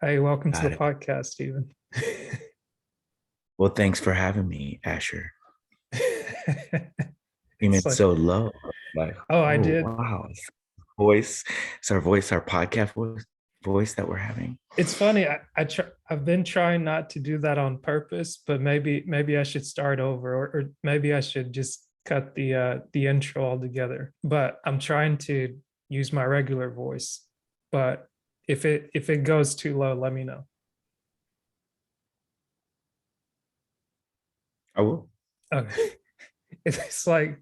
Hey, welcome to the Got it. podcast, Stephen. Well, thanks for having me, Asher. You It's meant like, so low. Like, oh, I oh did. wow. Voice. It's our voice, our podcast voice that we're having. It's funny. I've been trying not to do that on purpose, but maybe I should start over, or maybe I should just cut the intro altogether. But I'm trying to use my regular voice. But if it goes too low, let me know. I will. Okay. It's like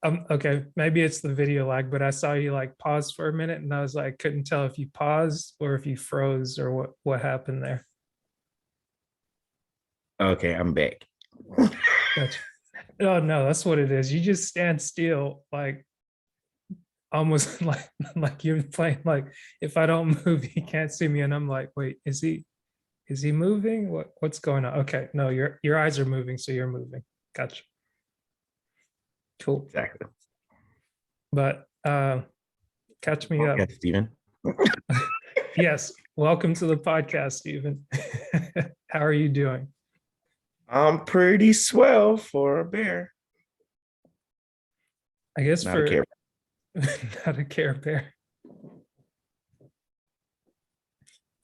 okay, maybe it's the video lag, but I saw you like pause for a minute and I was like, couldn't tell if you paused or if you froze or what happened there. Okay, I'm back. Gotcha. Oh no, that's what it is. You just stand still, like almost like you're playing like if I don't move, he can't see me. And I'm like, wait, is he moving? What's going on? Okay, no, your eyes are moving, so you're moving. Gotcha. Cool. Exactly. But catch me up. Okay, Steven. Yes, welcome to the podcast, Stephen. How are you doing? I'm pretty swell for a bear. I guess Not a care. for not a Care Bear.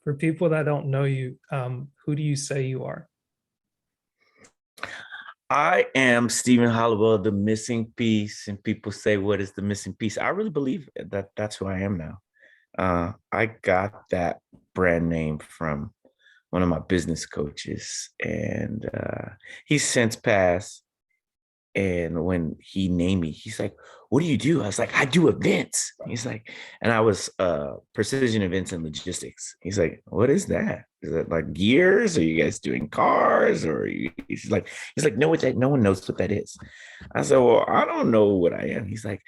For people that don't know you, who do you say you are? I am Stephen Hollowell, the missing piece. And people say, what is the missing piece? I really believe that that's who I am now. I got that brand name from one of my business coaches, and he's since passed. And when he named me, he's like, "What do you do?" I was like, "I do events." He's like, and I was precision events and logistics. He's like, "What is that? Is it like gears? Are you guys doing cars? Or are you?" He's like, "No, what that? No one knows what that is." I said, "Well, I don't know what I am." He's like,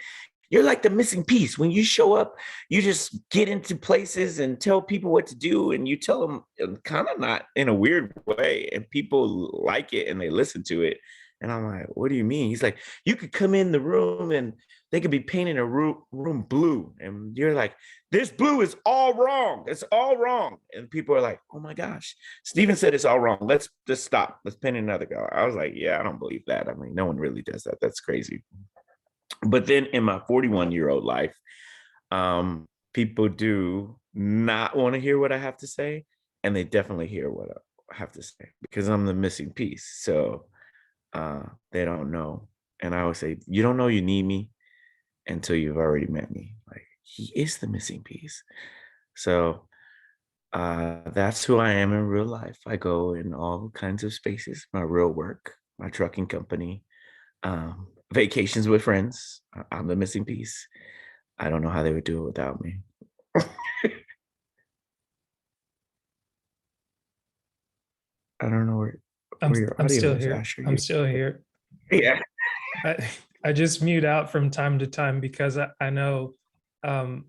"You're like the missing piece. When you show up, you just get into places and tell people what to do, and you tell them kind of not in a weird way, and people like it and they listen to it." And I'm like, "What do you mean?" He's like, "You could come in the room and they could be painting a room blue." And you're like, "This blue is all wrong. It's all wrong." And people are like, "Oh my gosh, Steven said it's all wrong. Let's just stop. Let's paint another color." I was like, "Yeah, I don't believe that. I mean, no one really does that. That's crazy." But then in my 41-year-old life, people do not want to hear what I have to say. And they definitely hear what I have to say because I'm the missing piece. So they don't know. And I always say, you don't know you need me until you've already met me. Like, he is the missing piece. So that's who I am in real life. I go in all kinds of spaces, my real work, my trucking company, vacations with friends. I'm the missing piece. I don't know how they would do it without me. I don't know I'm where your I'm audio still is, here. Asher. I'm You, still here. yeah. I I just mute out from time to time because I know um,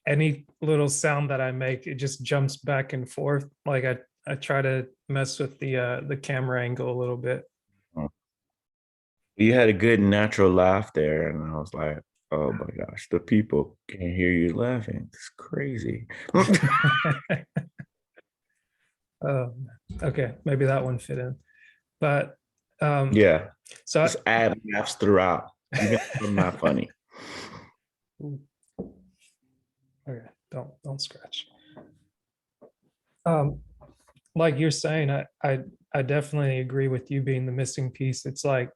any little sound that I make, it just jumps back and forth. Like I try to mess with the camera angle a little bit. You had a good natural laugh there, and I was like, "Oh my gosh, the people can hear you laughing. It's crazy." Okay, maybe that one fit in. But um, Yeah, so just add laughs throughout, even if I'm not funny. okay, don't scratch. Um, like you're saying, I definitely agree with you being the missing piece. It's like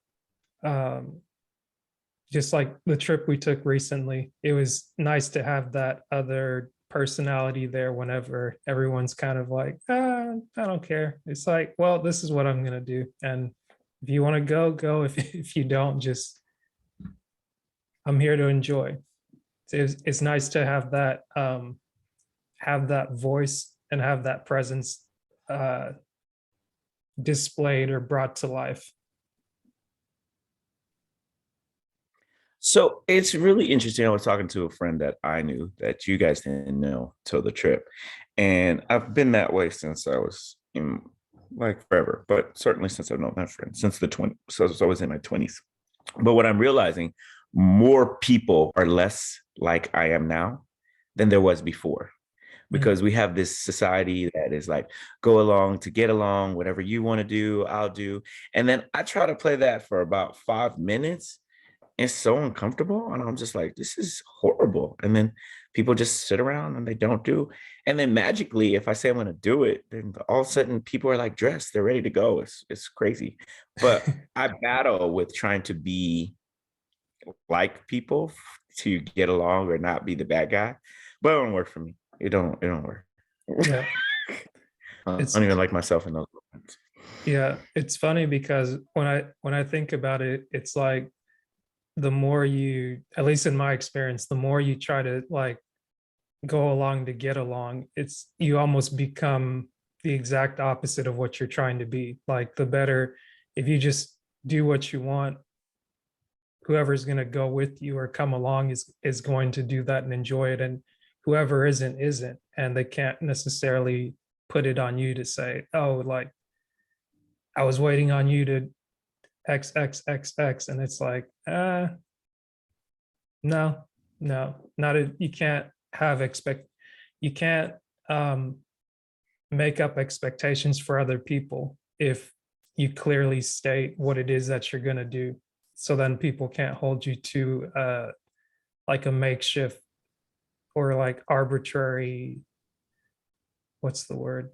um, just like the trip we took recently. It was nice to have that other personality there whenever everyone's kind of like, I don't care. It's like, well, this is what I'm gonna do, and if you want to go, go. If you don't, just I'm here to enjoy. It's nice to have that voice and have that presence uh, displayed or brought to life. So it's really interesting. I was talking to a friend that I knew that you guys didn't know till the trip. And I've been that way since I was in like forever, but certainly since I've known that friend, since the 20s. So I was always in my 20s. But what I'm realizing, more people are less like I am now than there was before. Mm. because we have this society that is like, go along to get along, whatever you want to do, I'll do. And then I try to play that for about 5 minutes. It's so uncomfortable. And I'm just like, this is horrible. And then people just sit around and they don't do. And then magically, if I say I'm going to do it, then all of a sudden people are like dressed, they're ready to go. It's crazy. But I battle with trying to be like people to get along or not be the bad guy. But it don't work for me. It don't work. Yeah, I it's don't even like myself in those moments. yeah, it's funny because when I think about it, it's like the more you, at least in my experience, the more you try to like go along to get along, it's you almost become the exact opposite of what you're trying to be. Like the better, if you just do what you want, whoever's going to go with you or come along is going to do that and enjoy it, and whoever isn't, and they can't necessarily put it on you to say, oh, like I was waiting on you to XXXX, and it's like, no, no, not a, you can't have you can't um make up expectations for other people if you clearly state what it is that you're going to do. So then people can't hold you to like a makeshift or like arbitrary, what's the word,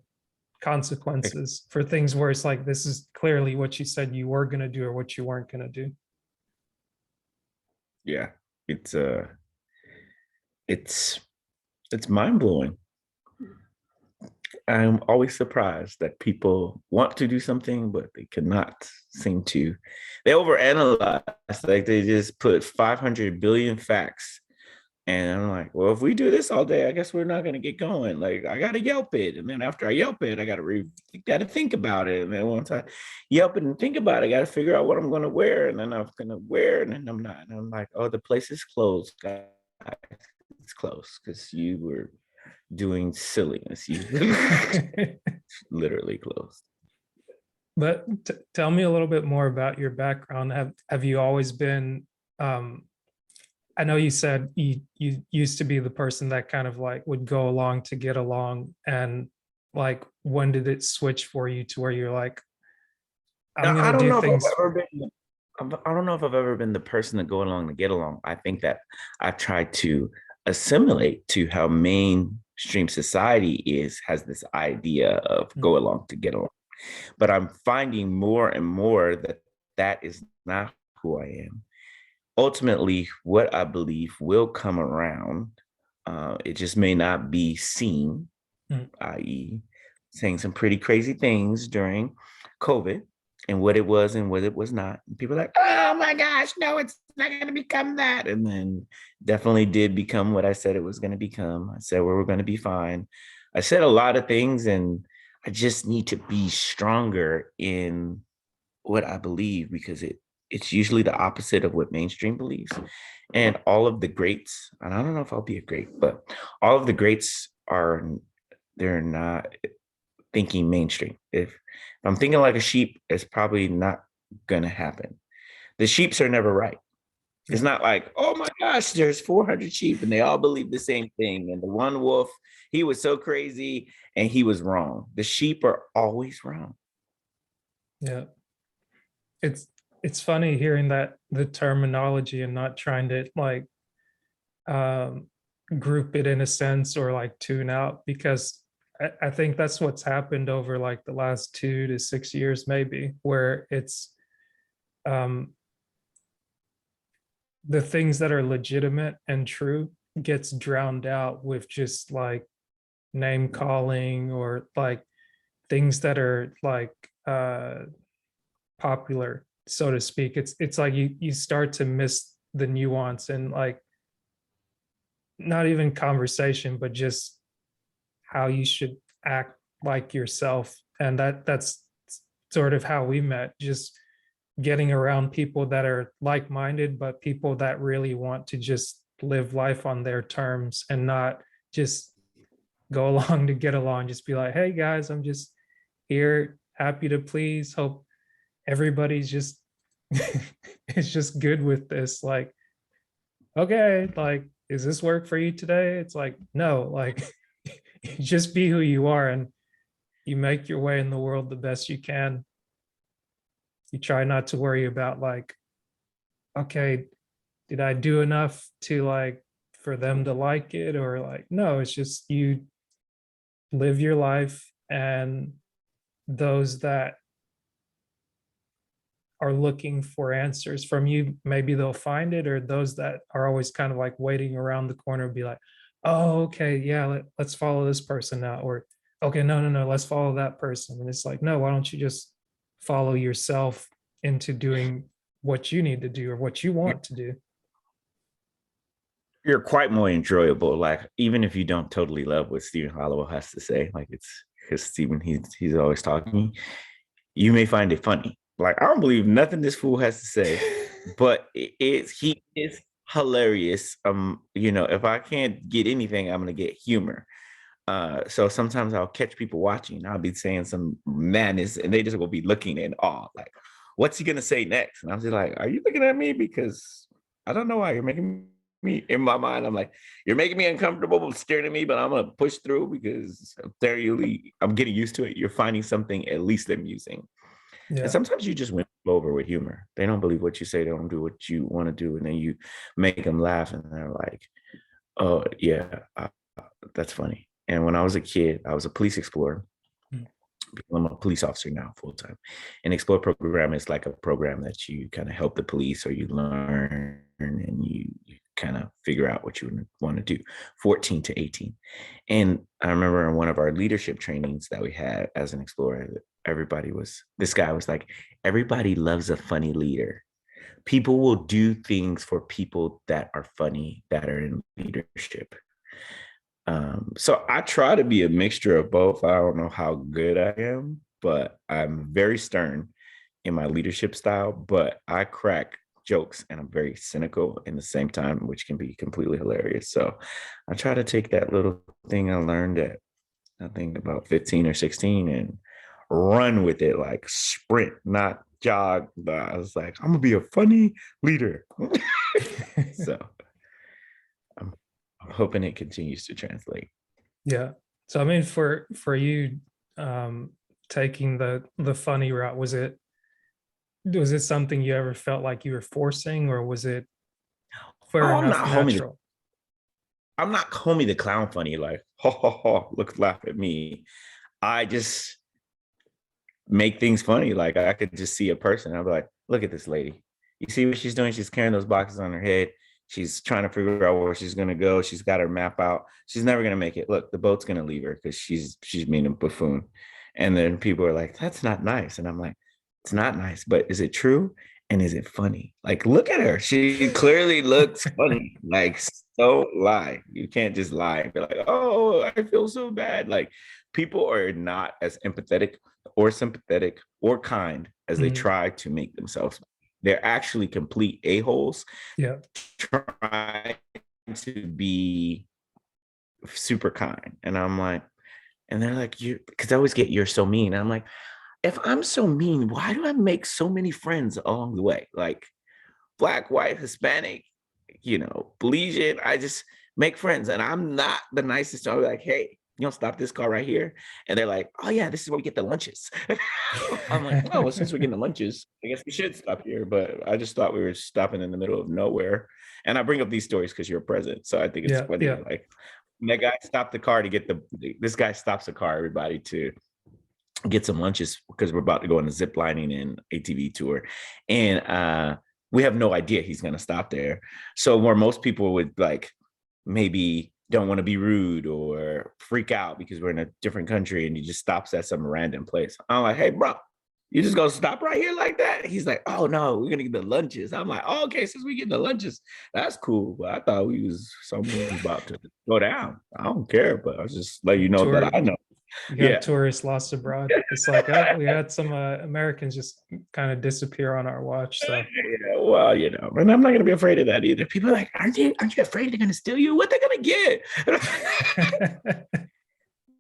consequences for things where it's like this is clearly what you said you were going to do or what you weren't going to do. Yeah, it's it's it's mind blowing. I'm always surprised that people want to do something, but they cannot seem to. They overanalyze, like they just put 500 billion facts. And I'm like, well, if we do this all day, I guess we're not going to get going. Like, I got to Yelp it. And then after I Yelp it, I got to think about it. And then once I Yelp it and think about it, I got to figure out what I'm going to wear. And then I'm going to wear it. And then I'm not. And I'm like, oh, the place is closed, guys. It's closed because you were doing silliness. You literally closed. But tell me a little bit more about your background. Have you always been um I know you said you used to be the person that kind of like would go along to get along, and like when did it switch for you to where you're like, I'm Now, gonna do things. I don't know if I've ever been the person to go along to get along. I think that I've tried to assimilate to how mainstream society has this idea of Mm. go along to get along. But I'm finding more and more that that is not who I am. Ultimately, what I believe will come around. It just may not be seen, Mm. i.e., saying some pretty crazy things during COVID and what it was and what it was not. And people are like, oh my gosh, no, it's not going to become that. And then definitely did become what I said it was going to become. I said we were going to be fine. I said a lot of things, and I just need to be stronger in what I believe because it's usually the opposite of what mainstream believes. And all of the greats, and I don't know if I'll be a great, but all of the greats are they're not thinking mainstream. If I'm thinking like a sheep, it's probably not gonna happen. The sheeps are never right. It's Yeah, not like, oh my gosh, there's 400 sheep and they all believe the same thing. And the one wolf, he was so crazy and he was wrong. The sheep are always wrong. yeah. It's it's funny hearing that the terminology and not trying to like um group it in a sense or like tune out, because I think that's what's happened over like the last 2 to 6 years maybe, where it's um the things that are legitimate and true gets drowned out with just like name calling or like things that are like popular, so to speak. It's like you start to miss the nuance and like not even conversation, but just how you should act like yourself. And that's sort of how we met, just getting around people that are like-minded, but people that really want to just live life on their terms and not just go along to get along. Just be like, hey guys, I'm just here, happy to please. Hope everybody's just is just good with this. Like, okay, like, is this work for you today? It's like, no, like just be who you are, and you make your way in the world the best you can. You try not to worry about like, okay, did I do enough to like for them to like it, or like, no, it's just you live your life, and those that are looking for answers from you, maybe they'll find it, or those that are always kind of like waiting around the corner be like, oh, okay, yeah, let's follow this person now, or okay, no, no, no, let's follow that person. And it's like, no, why don't you just follow yourself into doing what you need to do or what you want to do? You're quite more enjoyable. Like even if you don't totally love what Stephen Hollowell has to say, like it's because Stephen, he's always talking. You may find it funny. Like I don't believe nothing this fool has to say, but he is hilarious. You know, if I can't get anything, I'm gonna get humor. So sometimes I'll catch people watching. I'll be saying some madness, and they just will be looking in awe, like, "What's he gonna say next?" And I'm just like, "Are you looking at me? Because I don't know why you're making me." In my mind, I'm like, "You're making me uncomfortable, staring at me, but I'm gonna push through because I'm getting used to it. You're finding something at least amusing." And Yeah, sometimes you just win over with humor. They don't believe what you say. They don't do what you want to do, and then you make them laugh, and they're like, "Oh yeah, that's funny." And when I was a kid, I was a police explorer. mm, I'm a police officer now, full time. An Explore program is like a program that you kind of help the police, or you learn and you kind of figure out what you want to do. 14 to 18. And I remember in one of our leadership trainings that we had as an explorer, this guy was like, everybody loves a funny leader. People will do things for people that are funny, that are in leadership. So I try to be a mixture of both. I don't know how good I am, but I'm very stern in my leadership style, but I crack jokes and I'm very cynical in the same time, which can be completely hilarious. So I try to take that little thing I learned at, I think about 15 or 16, and run with it, like sprint, not jog. But I was like, I'm gonna be a funny leader. So I'm, I'm hoping it continues to translate. yeah. So I mean, for you, um, taking the funny route, was it something you ever felt like you were forcing, or was it fair Oh, enough natural? I'm not homie the clown funny, like, ho ho ho, look, laugh at me. I just make things funny. Like I could just see a person. I'll be like, look at this lady. You see what she's doing? She's carrying those boxes on her head. She's trying to figure out where she's gonna go. She's got her map out. She's never gonna make it. Look, the boat's gonna leave her because she's being a buffoon. And then people are like, that's not nice. And I'm like, it's not nice, but is it true? And is it funny? Like, look at her. She clearly looks funny. Like, don't lie. You can't just lie and be like, oh, I feel so bad. Like, people are not as empathetic or sympathetic or kind as they Mhm. try to make themselves. They're actually complete a-holes Yeah. trying to be super kind. And I'm like, and they're like, you, because I always get, you're so mean. And I'm like, if I'm so mean, why do I make so many friends along the way? Like Black, white, Hispanic, Belizean. I just make friends, and I'm not the nicest. So I'll be like, hey, you don't stop this car right here. And they're like, oh yeah, this is where we get the lunches. I'm like, oh, well, since we're getting the lunches, I guess we should stop here. But I just thought we were stopping in the middle of nowhere. And I bring up these stories because you're present. So I think it's Yeah. funny. Yeah. Like that guy stopped the car to get this guy stops the car, everybody, to get some lunches because we're about to go on a zip lining and ATV tour. And we have no idea he's going to stop there. So where most people would like maybe don't want to be rude or freak out because we're in a different country and he just stops at some random place. I'm like, hey, bro, you just gonna stop right here like that? He's like, oh no, we're gonna get the lunches. I'm like, oh, okay, since we get the lunches, that's cool. But I thought someone was about to go down. I don't care, but I was just let you know Tour. that I know. You got Yeah. tourists lost abroad. It's like, oh, we had some Americans just kind of disappear on our watch. So Yeah, well, and I'm not gonna be afraid of that either. People are like, aren't you afraid they're gonna steal you? What they gonna get?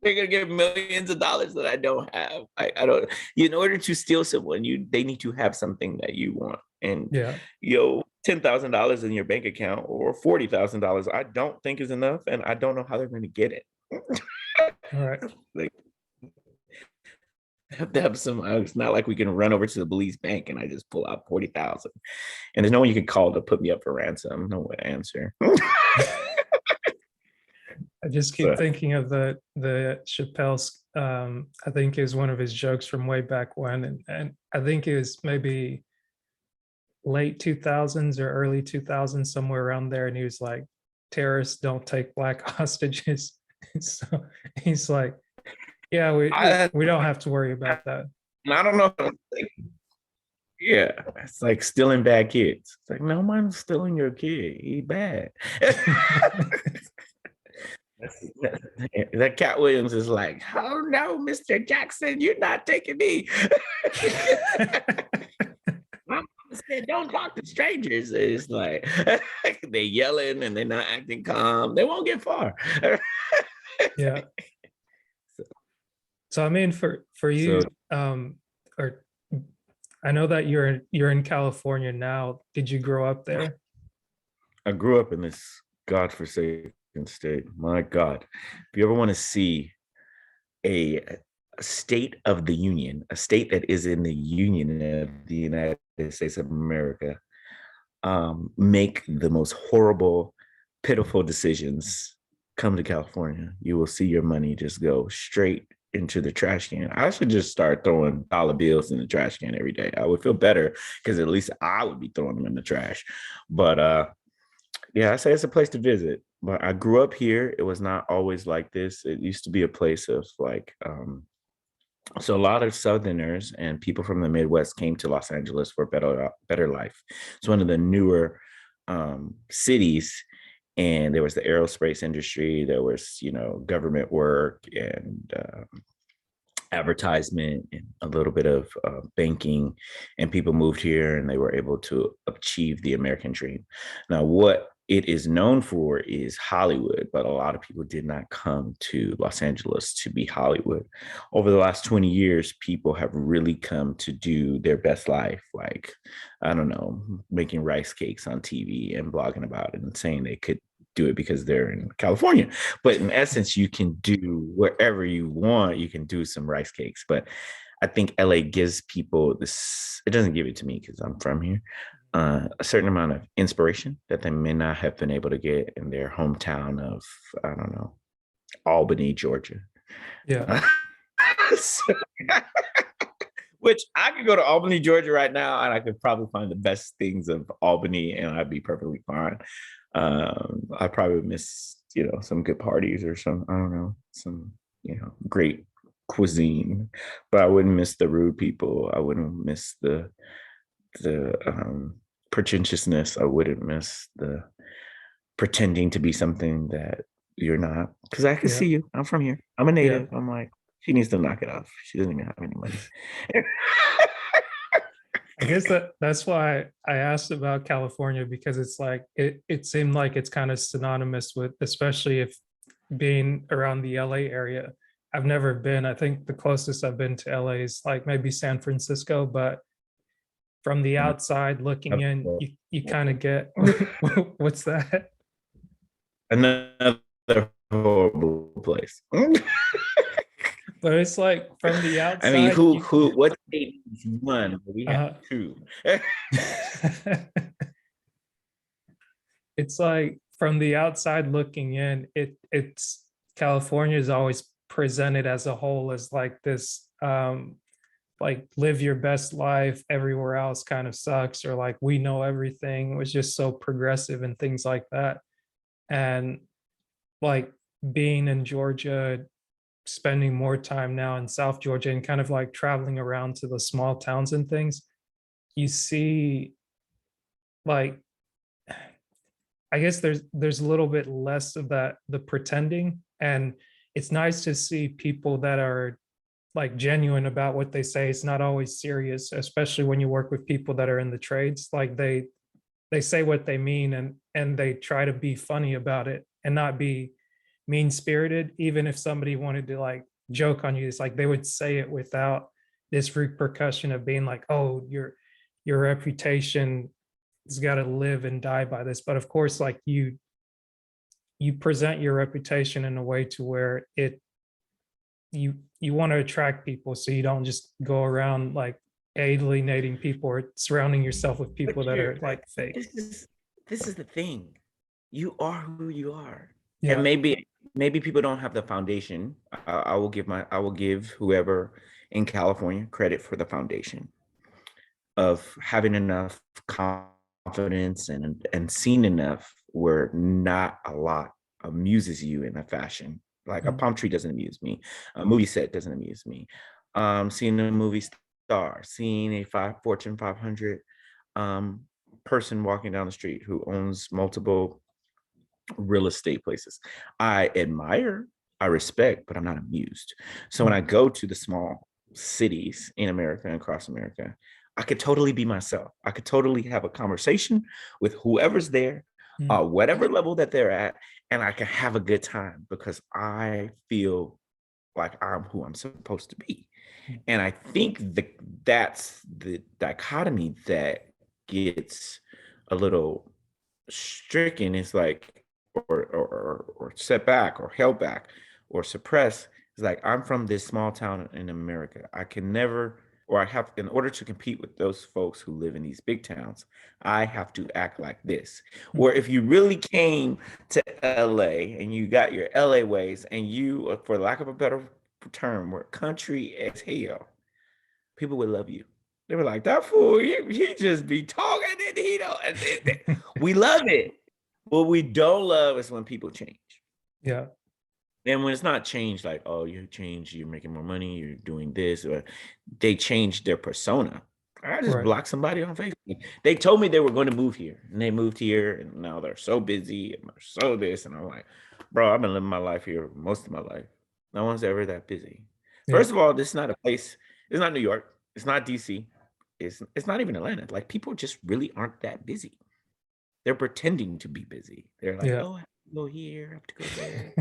They're gonna get millions of dollars that I don't have. I don't. In order to steal someone, they need to have something that you want. And yeah, $10,000 in your bank account or $40,000, I don't think is enough, and I don't know how they're gonna get it. All right. Like, have to have some. It's not like we can run over to the Belize bank and I just pull out 40,000. And there's no one you can call to put me up for ransom. No one to answer. I just keep So thinking of the Chappelle's. I think is one of his jokes from way back when, and I think it was maybe late 2000s or early 2000s, somewhere around there. And he was like, "Terrorists don't take black hostages." So he's like, "Yeah, I we don't have to worry about that." I don't know. Yeah, it's like stealing bad kids. It's like, no one's stealing your kid. He bad. That Cat Williams is like, oh no, Mr. Jackson, you're not taking me. My mom said, don't talk to strangers. It's like they yelling and they're not acting calm. They won't get far. Yeah. So I mean, for So you, or I know that you're in California now. Did you grow up there? I grew up in this godforsaken state. My God, if you ever want to see a, a state of the union, a state that is in the union of the United States of America, make the most horrible, pitiful decisions, come to California. You will see your money just go straight into the trash can. I should just start throwing dollar bills in the trash can every day. I would feel better because at least I would be throwing them in the trash. But yeah, I say it's a place to visit. But I grew up here. It was not always like this. It used to be a place of like so a lot of Southerners and people from the Midwest came to Los Angeles for better life. It's one of the newer cities, and there was the aerospace industry. There was, you know, government work and advertisement and a little bit of banking, and people moved here and they were able to achieve the American dream. Now, what it is known for is Hollywood, but a lot of people did not come to Los Angeles to be Hollywood. Over the last 20 years, people have really come to do their best life, like, I don't know, making rice cakes on TV and blogging about it and saying they could do it because they're in California. But in essence, you can do wherever you want. You can do some rice cakes. But I think LA gives people this, it doesn't give it to me because I'm from here, a certain amount of inspiration that they may not have been able to get in their hometown of, I don't know, Albany, Georgia. Yeah. So, which I could go to Albany, Georgia right now, and I could probably find the best things of Albany, and I'd be perfectly fine. I probably miss, you know, some good parties or some, I don't know, some, you know, great cuisine, but I wouldn't miss the rude people. I wouldn't miss the pretentiousness. I wouldn't miss the pretending to be something that you're not. Because I can Yeah. see you. I'm from here. I'm a Yeah. native. I'm like, she needs to knock it off. She doesn't even have any money. I guess that's why I asked about California, because it's like it seemed like it's kind of synonymous with, especially if being around the LA area. I've never been. I think the closest I've been to LA is like maybe San Francisco, but from the outside looking in, you kind of get what's that? Another horrible place. But it's like from the I mean, outside, you what state is one? We have two. it's like from the outside looking in, it's California is always presented as a whole as like this like live your best life, everywhere else kind of sucks, or like we know everything. It was just so progressive and things like that. And like being in Georgia, spending more time now in South Georgia and kind of like traveling around to the small towns and things, you see like I guess there's a little bit less of that, the pretending, and it's nice to see people that are like genuine about what they say. It's not always serious, especially when you work with people that are in the trades. Like they say what they mean, and they try to be funny about it and not be mean spirited. Even if somebody wanted to like joke on you, it's like they would say it without this repercussion of being like, oh, your reputation has got to live and die by this. But of course, like you present your reputation in a way to where you want to attract people, so you don't just go around like alienating people or surrounding yourself with people But that you're are like fake. this is the thing. You are who you are. And Yeah. maybe people don't have the foundation. I will give whoever in California credit for the foundation of having enough confidence and seen enough where not a lot amuses you in a fashion. Like a Mm, palm tree doesn't amuse me. A movie set doesn't amuse me. Seeing a movie star, seeing a Fortune 500 um, person walking down the street who owns multiple real estate places. I admire, I respect, but I'm not amused. So when mm, I go to the small cities in America and across America, I could totally be myself. I could totally have a conversation with whoever's there, mm, whatever level that they're at, and I can have a good time because I feel like I'm who I'm supposed to be. mm, And I think that's the dichotomy that gets a little stricken. Is like or set back or held back or suppressed. It's like I'm from this small town in America. I can never, or I have, in order to compete with those folks who live in these big towns, I have to act like this. mm. Or if you really came to LA and you got your LA ways and you, for lack of a better term, were country as hell, people would love you. They were like, that fool, he just be talking and he don't. We love it. What we don't love is when people change. Yeah. And when it's not changed, like, oh, you changed, you're making more money, you're doing this, or they change their persona. I just Right. blocked somebody on Facebook. They told me they were going to move here, and they moved here, and now they're so busy and they're so this. And I'm like, bro, I've been living my life here most of my life. No one's ever that busy. Yeah. First of all, this is not a place, it's not New York, it's not DC, it's not even Atlanta. Like people just really aren't that busy. They're pretending to be busy. They're like, Yeah. oh, I have to go here, I have to go there.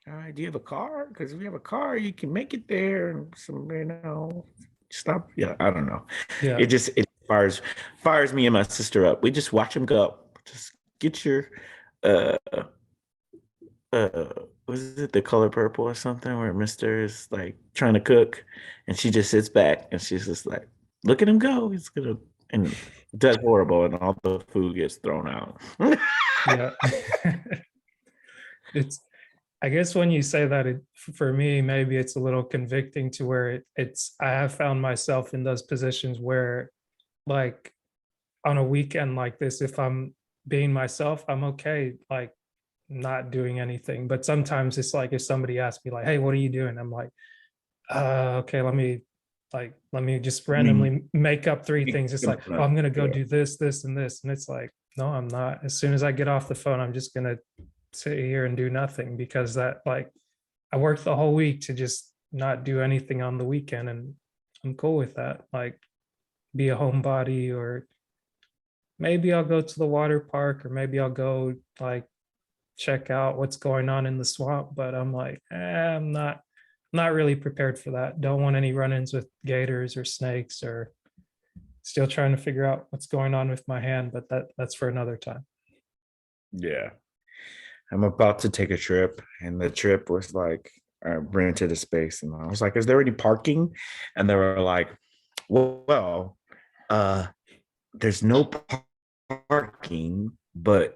All right, do you have a car? Because if you have a car, you can make it there. And some, stop. Yeah, I don't know. Yeah. It fires me and my sister up. We just watch them go. Just get your uh uh was it The Color Purple or something where Mister is like trying to cook and she just sits back and she's just like, look at him go. He's gonna and does horrible and all the food gets thrown out. Yeah. It's, I guess when you say that, for me, maybe it's a little convicting to where it's, I have found myself in those positions where, like, on a weekend like this, if I'm being myself, I'm okay, like, not doing anything. But sometimes it's like if somebody asks me, like, hey, what are you doing? I'm like, okay, let me just We randomly make up three we things. It's like, oh, implement. I'm gonna go Yeah. do this, this, and this. And it's like, no, I'm not. As soon as I get off the phone, I'm just gonna sit here and do nothing, because that, like, I worked the whole week to just not do anything on the weekend, and I'm cool with that. Like, be a homebody, or maybe I'll go to the water park, or maybe I'll go like check out what's going on in the swamp. But I'm like, I'm not really prepared for that. Don't want any run-ins with gators or snakes, or still trying to figure out what's going on with my hand. But that's for another time. Yeah. I'm about to take a trip, and the trip was like I rented a space, and I was like, "Is there any parking?" And they were like, "Well, uh, there's no parking, but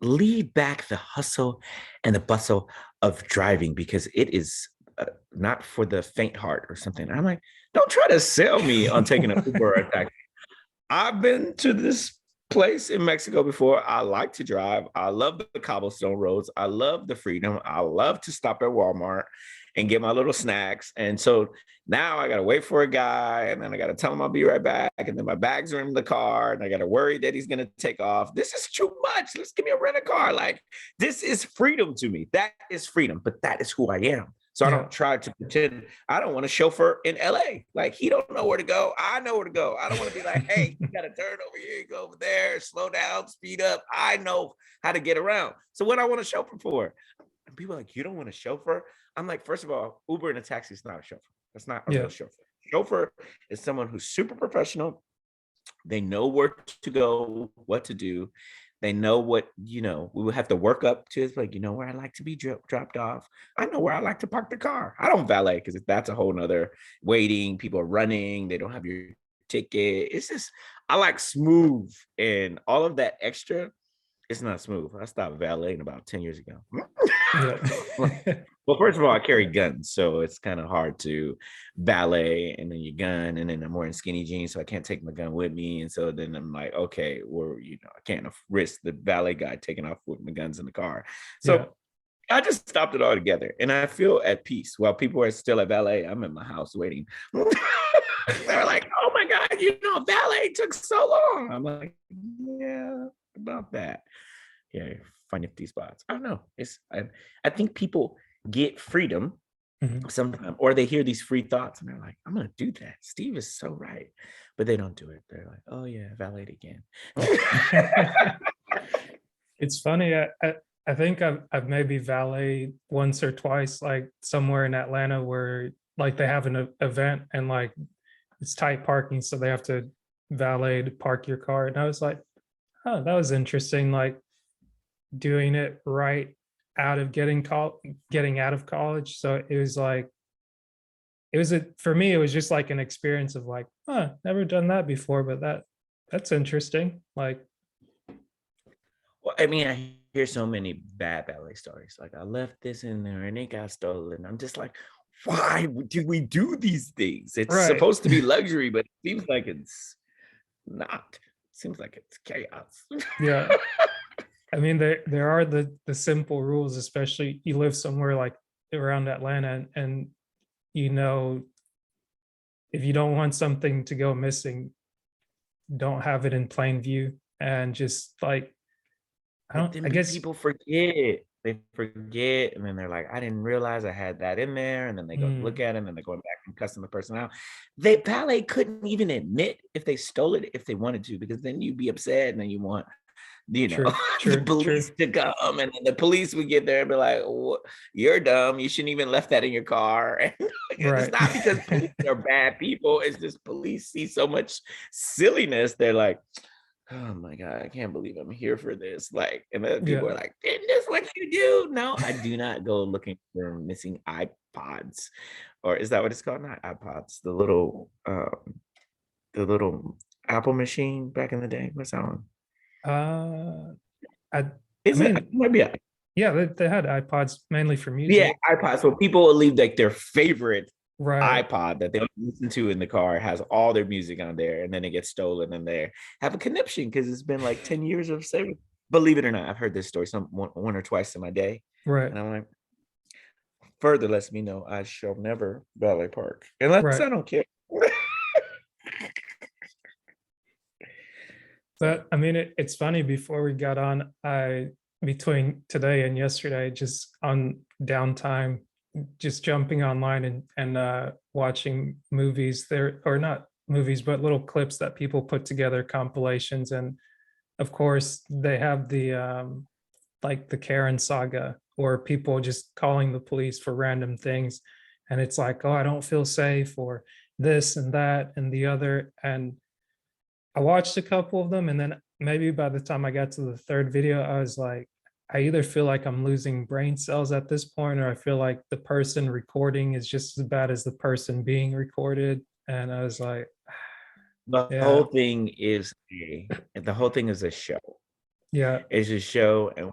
leave back the hustle and the bustle of driving because it is not for the faint heart or something." I'm like, "Don't try to sell me on taking an Uber or a taxi. I've been to this place in Mexico before. I like to drive. I love the cobblestone roads. I love the freedom. I love to stop at Walmart and get my little snacks. And so now I got to wait for a guy, and then I got to tell him I'll be right back. And then my bags are in the car, and I got to worry that he's going to take off. This is too much. Let's give me a rent a car. Like, this is freedom to me. That is freedom, but that is who I am. So I Yeah. don't try to pretend. I don't want a chauffeur in LA. Like he don't know where to go. I know where to go. I don't want to be like, hey, you got to turn over here, you go over there, slow down, speed up. I know how to get around. So what I want a chauffeur for? And people are like, you don't want a chauffeur? I'm like, first of all, Uber and a taxi is not a chauffeur. That's not a Yeah. real chauffeur. Chauffeur is someone who's super professional. They know where to go, what to do. They know what, we would have to work up to. It's like, where I like to be dropped off. I know where I like to park the car. I don't valet because that's a whole nother waiting. People are running. They don't have your ticket. It's just, I like smooth, and all of that extra. It's not smooth. I stopped valeting about 10 years ago. Yeah. Well, first of all, I carry guns, so it's kind of hard to valet and then your gun, and then I'm wearing skinny jeans, so I can't take my gun with me. And so then I'm like, okay, well, I can't risk the valet guy taking off with my guns in the car. Yeah. So I just stopped it all together, and I feel at peace. While people are still at valet, I'm in my house waiting. They're like, "Oh my God, valet took so long." I'm like, "Yeah, about that." Yeah, find empty spots. I don't know. I think people get freedom Mhm. sometimes, or they hear these free thoughts and they're like, "I'm gonna do that." Steve is so right, but they don't do it. They're like, "Oh yeah, valet again." It's funny. I think I've maybe valeted once or twice, like somewhere in Atlanta where like they have an event and like it's tight parking, so they have to valet to park your car. And I was like, oh, that was interesting. Like doing it right out of getting out of college. So it was like for me, it was just like an experience of like, huh, never done that before, but that's interesting. Like, Well, I mean, I hear so many bad ballet stories. Like, I left this in there and it got stolen. I'm just like, why do we do these things? It's right. supposed to be luxury, but it seems like it's not. It seems like it's chaos. Yeah. I mean, there are the simple rules, especially you live somewhere like around Atlanta, and you know, if you don't want something to go missing, don't have it in plain view, and just like But then I guess people forget. They forget, and then they're like, "I didn't realize I had that in there." And then they go look mm, at it, and then they're going back and cussing the person out. They valet couldn't even admit if they stole it if they wanted to, because then you'd be upset, and then you want, true, the true, police true. to come, and then the police would get there and be like, "You're dumb. You shouldn't even left that in your car." And it's Right. not because police are bad people. It's just police see so much silliness. They're like, "Oh my God, I can't believe I'm here for this." Like, and then people Yeah. are like, "Isn't this what you do?" No, I do not go looking for missing iPods. Or is that what it's called? Not iPods, the little Apple machine back in the day. What's that one? Uh, I I Is it? It mean, might be a, yeah, they had iPods mainly for yeah, music. iPods. So people will leave like their favorite Right. iPod that they listen to in the car, has all their music on there, and then it gets stolen, and they have a conniption because it's been like 10 years of saving. Believe it or not, I've heard this story one or twice in my day. Right. And I'm like, further lets me know I shall never valet park unless Right. I don't care. So But I mean, it's funny. Before we got on, I between today and yesterday, just on downtime, just jumping online and watching movies there, or not movies, but little clips that people put together, compilations, and of course they have the like the Karen saga, or people just calling the police for random things, and it's like, oh, I don't feel safe, or this and that and the other, and I watched a couple of them, and then maybe by the time I got to the third video, I was like, I either feel like I'm losing brain cells at this point, or I feel like the person recording is just as bad as the person being recorded. And I was like, the yeah, whole thing is a show. yeah, It's a show, and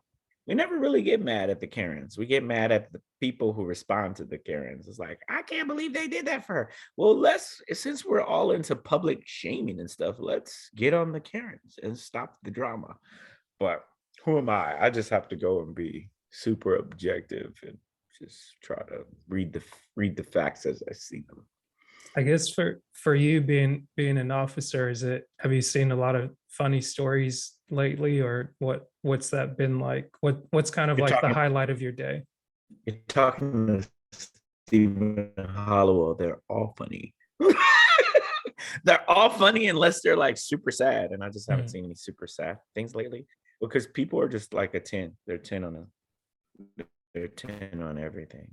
we never really get mad at the Karens. We get mad at the people who respond to the Karens. It's like, I can't believe they did that for her. Well, since we're all into public shaming and stuff, let's get on the Karens and stop the drama. But who am I? I just have to go and be super objective and just try to read the facts as I see them. I guess for you being an officer, is it, have you seen a lot of funny stories lately, or what's that been like? What's kind of You're like the talking highlight of your day? you're talking to Stephen Hollowell, they're all funny. They're all funny unless they're like super sad. And I just haven't Mm, seen any super sad things lately because people are just like a 10. They're 10 on everything.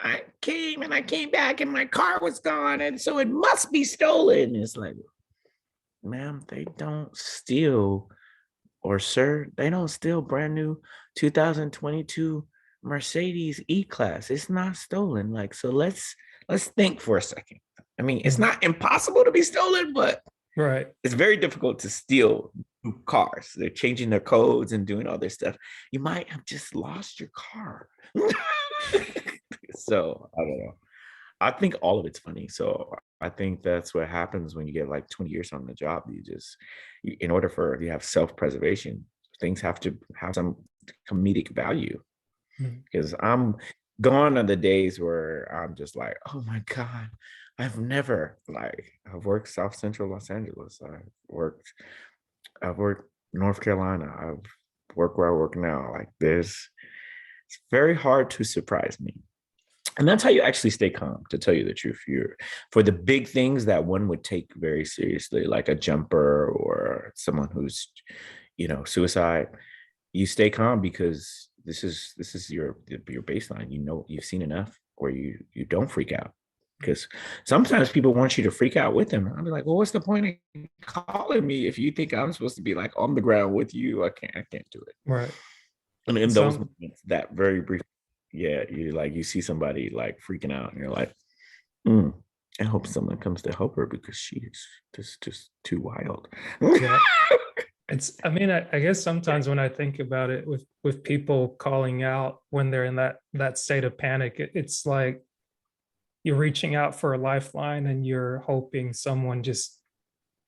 I came back and my car was gone, and so it must be stolen. It's like, ma'am, they don't steal or sir, they don't steal brand new 2022 Mercedes E-Class. It's not stolen. Like, so let's think for a second. I mean, it's Mm. not impossible to be stolen, but Right. it's very difficult to steal cars. They're changing their codes and doing all this stuff. You might have just lost your car. So I don't know. I think all of it's funny. So I think that's what happens when you get like 20 years on the job. In order for you have self-preservation, things have to have some comedic value. Mm. Because I'm gone are the days where I'm just like, oh my God, I've worked South Central Los Angeles. I've worked North Carolina. I've worked where I work now. Like this, it's very hard to surprise me. And that's how you actually stay calm, to tell you the truth. You're for the big things that one would take very seriously, like a jumper or someone who's, suicide. You stay calm because this is your baseline. You know, you've seen enough, or you don't freak out. Because sometimes people want you to freak out with them. I'll be like, well, what's the point of calling me if you think I'm supposed to be like on the ground with you? I can't do it. Right. And in those Some moments, that very brief, yeah, you see somebody like freaking out, and you're like, mm, I hope someone comes to help her because she is just too wild. yeah. I mean, I guess sometimes when I think about it with people calling out when they're in that state of panic, it's like you're reaching out for a lifeline and you're hoping someone just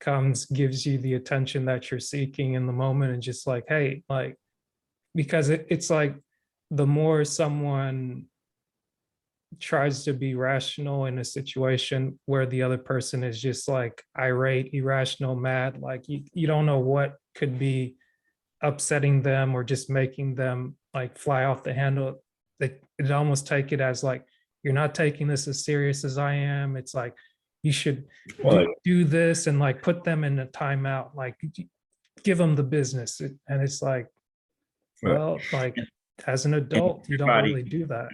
comes, gives you the attention that you're seeking in the moment, and just like, hey, like, because it's like the more someone tries to be rational in a situation where the other person is just like irate, irrational, mad, like you don't know what could be upsetting them or just making them like fly off the handle. It almost take it as like, you're not taking this as serious as I am. It's like you should Well, do this and like put them in a timeout, like give them the business. And it's like, well, like as an and adult, you don't everybody, really do that.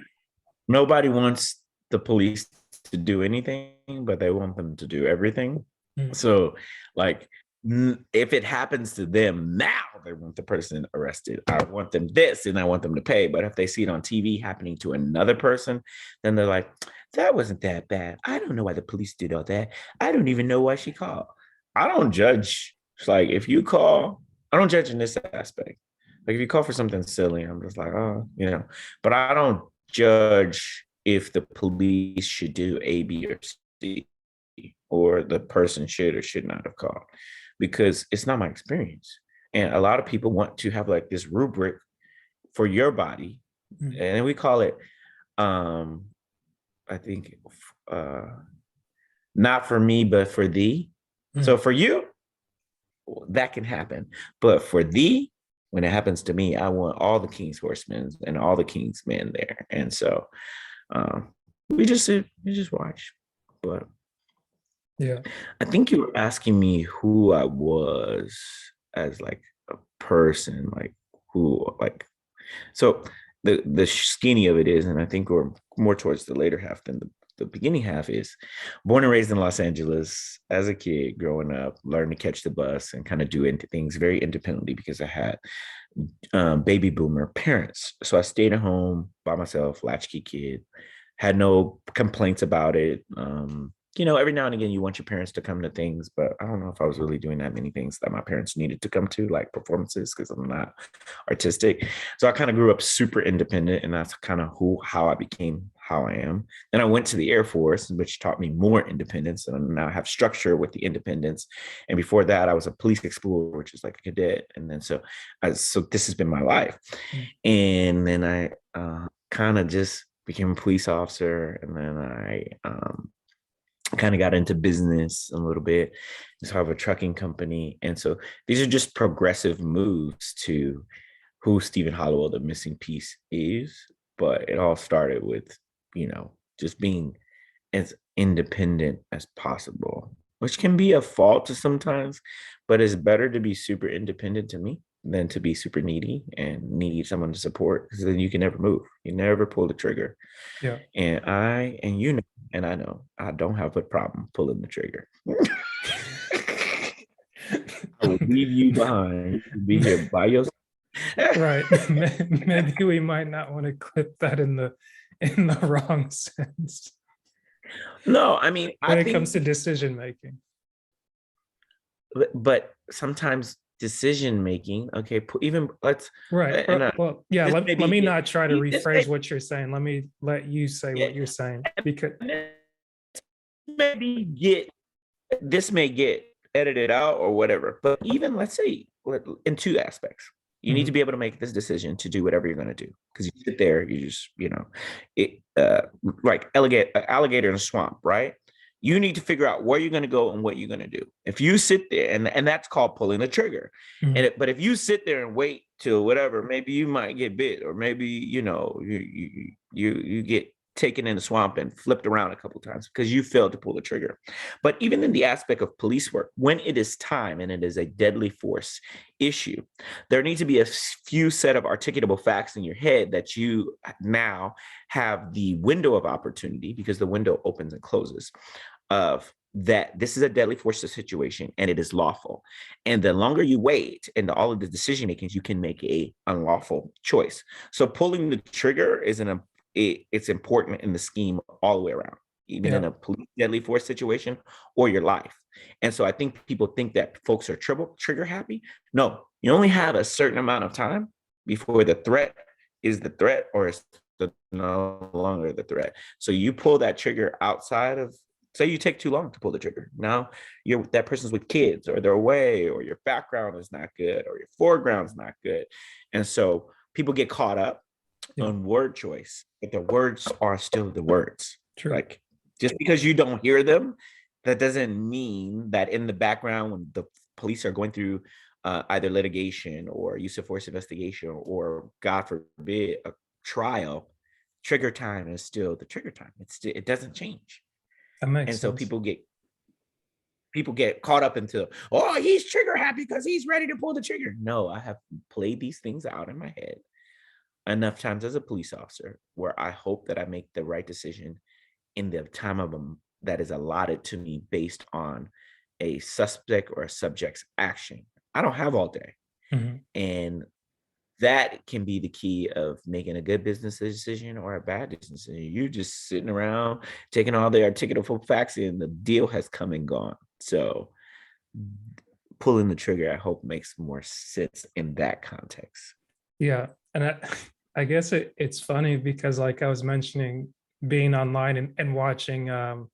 nobody wants the police to do anything, but they want them to do everything. Mm. So, like, if it happens to them now, they want the person arrested. I want them this, and I want them to pay. But if they see it on TV happening to another person, then they're like, that wasn't that bad. I don't know why the police did all that. I don't even know why she called. I don't judge. It's like, if you call, I don't judge in this aspect. Like, if you call for something silly, I'm just like, oh, but I don't judge if the police should do A, B, or C, or the person should or should not have called, because it's not my experience. And a lot of people want to have like this rubric for your body, Mm. and we call it, I think, uh, not for me, but for thee. So Mm. for you, that can happen. But for thee, when it happens to me, I want all the King's horsemen and all the King's men there. And so um, we just sit, we just watch. But Yeah. I think you were asking me who I was as like a person, like who, like, so the skinny of it is, and I think we're more towards the later half than the beginning half, is born and raised in Los Angeles as a kid, growing up, learned to catch the bus and kind of do into things very independently because I had baby boomer parents. So I stayed at home by myself, latchkey kid, had no complaints about it. Every now and again you want your parents to come to things, but I don't know if I was really doing that many things that my parents needed to come to, like performances, because I'm not artistic. So I kind of grew up super independent, and that's kind of how I became how I am. Then I went to the Air Force, which taught me more independence, and now I have structure with the independence. And before that, I was a police explorer, which is like a cadet. And then so this has been my life. Mm. And then I kind of just became a police officer, and then I kind of got into business a little bit. So I have a trucking company. And so these are just progressive moves to who Stephen Hollowell, the missing piece, is. But it all started with, just being as independent as possible, which can be a fault to sometimes, but it's better to be super independent to me than to be super needy and need someone to support, because then you can never move. You never pull the trigger. Yeah. And I know I don't have a problem pulling the trigger. I will leave you behind. You'll be here by yourself. Right. Maybe we might not want to clip that in the wrong sense No, I mean, I when it comes think, to decision making. but sometimes decision making, okay, even let's, Right. and Well, yeah, this may let be, me not try to this rephrase may, what you're saying. Let me let you say yeah, what you're saying because maybe get, this may get edited out or whatever, but even let's say in two aspects, you need to Mhm. be able to make this decision to do whatever you're going to do, because you sit there, you just, it, like alligator in a swamp, right? You need to figure out where you're going to go and what you're going to do. If you sit there, and that's called pulling the trigger. Mhm. But if you sit there and wait till whatever, maybe you might get bit, or maybe you get taken in the swamp and flipped around a couple of times because you failed to pull the trigger. But even in the aspect of police work, when it is time and it is a deadly force issue, there needs to be a few set of articulable facts in your head that you now have the window of opportunity, because the window opens and closes, of that this is a deadly force situation and it is lawful. And the longer you wait into all of the decision makings, you can make a unlawful choice. So pulling the trigger is it's important in the scheme all the way around, even in Yeah. a police deadly force situation or your life. And so I think people think that folks are trigger happy. No, you only have a certain amount of time before the threat is the threat, or it's no longer the threat. So you pull that trigger outside of, say you take too long to pull the trigger. Now that person's with kids, or they're away, or your background is not good, or your foreground is not good. And so people get caught up Yeah. on word choice, but the words are still the words. True. Like, just because you don't hear them, that doesn't mean that in the background, when the police are going through either litigation or use of force investigation, or God forbid a trial, trigger time is still the trigger time. It doesn't change. That makes And so sense. people get caught up into, oh, he's trigger happy because he's ready to pull the trigger. No, I have played these things out in my head enough times as a police officer where I hope that I make the right decision in the time of that is allotted to me based on a suspect or a subject's action. I don't have all day. Mhm. And that can be the key of making a good business decision or a bad business decision. You're just sitting around taking all the articulable facts in, the deal has come and gone. So pulling the trigger, I hope, makes more sense in that context. Yeah. And I guess it's funny because like I was mentioning being online and watching um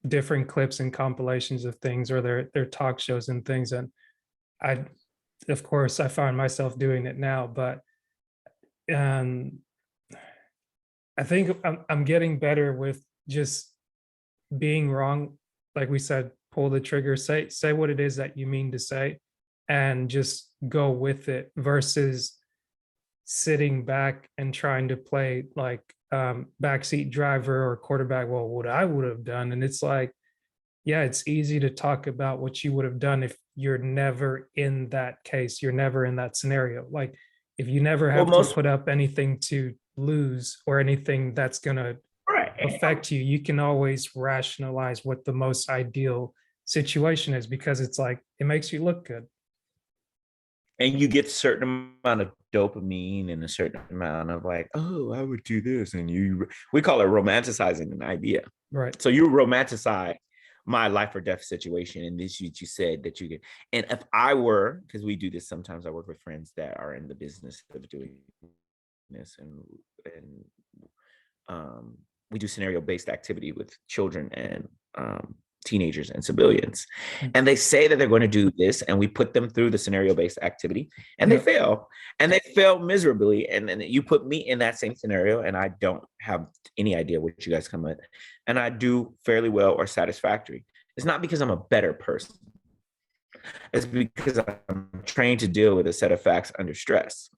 different clips and compilations of things or their talk shows and things. And I of course I find myself doing it now, but um I think I'm getting better with just being wrong. Like we said, pull the trigger, say what it is that you mean to say, and just go with it versus sitting back and trying to play like backseat driver or quarterback. Well, what I would have done, and it's like, yeah, it's easy to talk about what you would have done if you're never in that case, you're never in that scenario. Like if you never Well, have to most put up anything to lose or anything that's going to right. affect you, you can always rationalize what the most ideal situation is because it's like it makes you look good. And you get a certain amount of dopamine and a certain amount of like, oh, I would do this. And we call it romanticizing an idea. Right. So you romanticize my life or death situation. And this, you said that you get, and if I were, because we do this sometimes, I work with friends that are in the business of doing this, and we do scenario-based activity with children and teenagers and civilians. Mm. And they say that they're going to do this, and we put them through the scenario-based activity, and Yeah. they fail miserably. And then you put me in that same scenario, and I don't have any idea what you guys come with, and I do fairly well or satisfactory. It's not because I'm a better person. It's because I'm trained to deal with a set of facts under stress.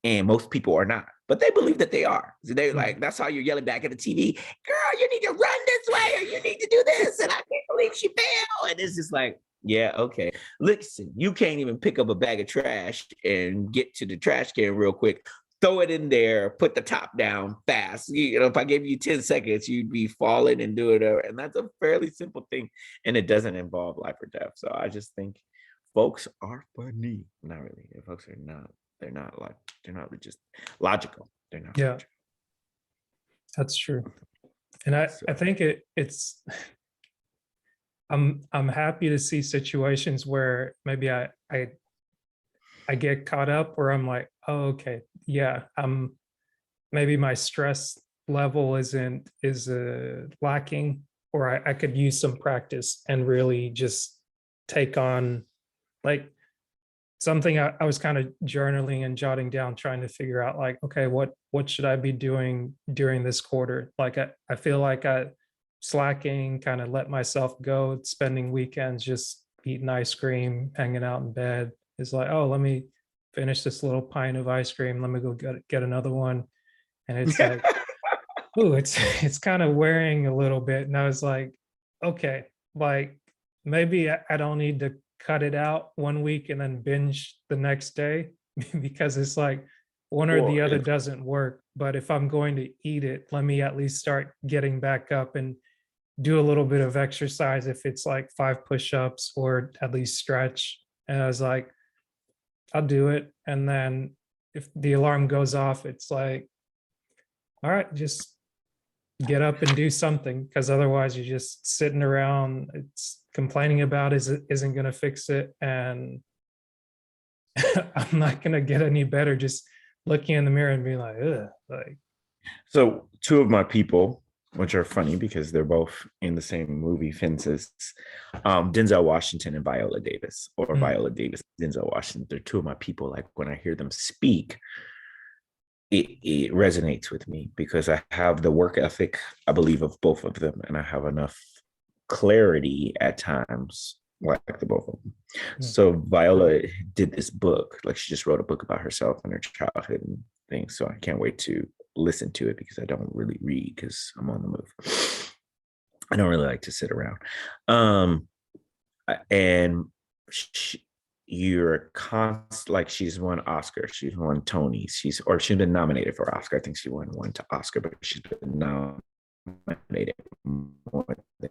And most people are not, but they believe that they are. So they're like, that's how you're yelling back at the TV, girl, you need to run this way, or you need to do this. And I can't believe she failed. And it's just like, yeah, okay. Listen, you can't even pick up a bag of trash and get to the trash can real quick. throw it in there, put the top down fast. You know, if I gave you 10 seconds, you'd be falling and do it. And that's a fairly simple thing. And it doesn't involve life or death. So I just think folks are funny. Not really. Folks are not, they're not just logical. They're not Yeah, logical. that's true. And I, So I think it's I'm happy to see situations where maybe I get caught up where I'm like, oh, okay, yeah, maybe my stress level is lacking, or I could use some practice and really just take on like something I was kind of journaling and jotting down, trying to figure out like, okay, what should I be doing during this quarter? Like I feel like I slacking, kind of let myself go, spending weekends just eating ice cream, hanging out in bed. Is like, oh, let me finish this little pint of ice cream. Let me go get another one. And it's like, ooh, it's kind of wearing a little bit. And I was like, okay, like maybe I don't need to cut it out one week and then binge the next day because it's like one or well, the other if doesn't work. But if I'm going to eat it, let me at least start getting back up and do a little bit of exercise if it's like 5 push-ups or at least stretch. And I was like, I'll do it. And then if the alarm goes off, it's like, all right, just get up and do something, because otherwise you're just sitting around. It's complaining about isn't going to fix it, and I'm not going to get any better just looking in the mirror and being like, ugh, like, so two of my people, which are funny because they're both in the same movie, Fences, Denzel Washington and Viola Davis, or mm, Viola Davis, Denzel Washington. They're two of my people. Like when I hear them speak, it resonates with me because I have the work ethic, I believe, of both of them, and I have enough clarity at times, like the both of them. mm, So Viola did this book, like she just wrote a book about herself and her childhood and things. So I can't wait to listen to it because I don't really read because I'm on the move. I don't really like to sit around. And she, you're constant, like she's won Oscar, she's won Tony, she's been nominated for Oscar. I think she won one to Oscar, but she's been nominated more than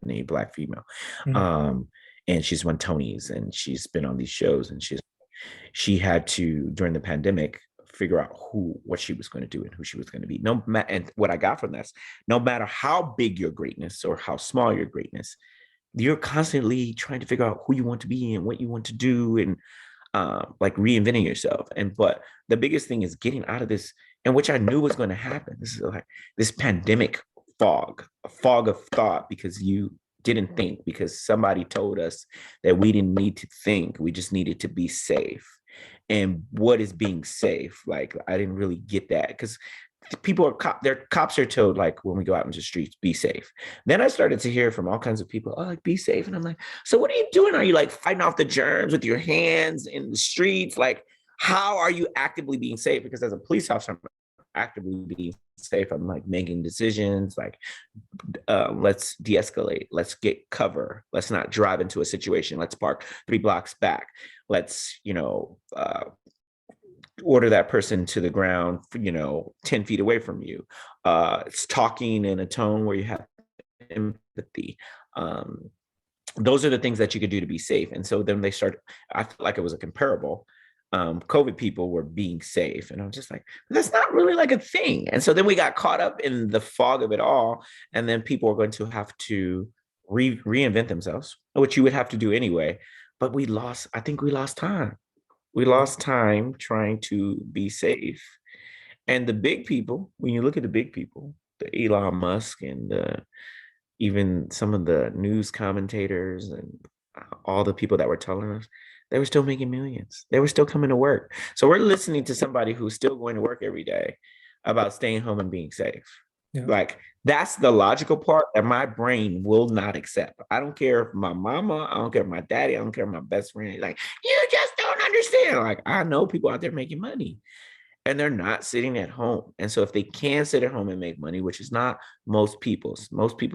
any Black female. mm, Um, and she's won Tonys and she's been on these shows, and she had to, during the pandemic, figure out what she was going to do and who she was going to be. And what I got from this, no matter how big your greatness or how small your greatness, you're constantly trying to figure out who you want to be and what you want to do, and like reinventing yourself. But the biggest thing is getting out of this, and which I knew was going to happen. This is like this pandemic a fog of thought, because you didn't think, because somebody told us that we didn't need to think, we just needed to be safe. And what is being safe? Like, I didn't really get that, because people are their cops are told, like, when we go out into the streets, be safe. Then I started to hear from all kinds of people, oh, like, be safe. And I'm like, so what are you doing? Are you like fighting off the germs with your hands in the streets? Like, how are you actively being safe? Because as a police officer, I'm actively being safe. I'm like making decisions, like, let's de-escalate, let's get cover, let's not drive into a situation, let's park 3 blocks back, let's, order that person to the ground, 10 feet away from you. It's talking in a tone where you have empathy. Those are the things that you could do to be safe. And so then I felt like it was a comparable. COVID people were being safe. And I'm just like, that's not really like a thing. And so then we got caught up in the fog of it all. And then people are going to have to reinvent themselves, which you would have to do anyway. But I think we lost time. We lost time trying to be safe. And the big people, when you look at the big people, the Elon Musk and even some of the news commentators and all the people that were telling us, they were still making millions. They were still coming to work. So we're listening to somebody who's still going to work every day about staying home and being safe. yeah, Like, that's the logical part that my brain will not accept. I don't care if my mama, I don't care if my daddy, I don't care if my best friend, like, you just don't understand. Like, I know people out there making money and they're not sitting at home. And so if they can sit at home and make money, which is not most people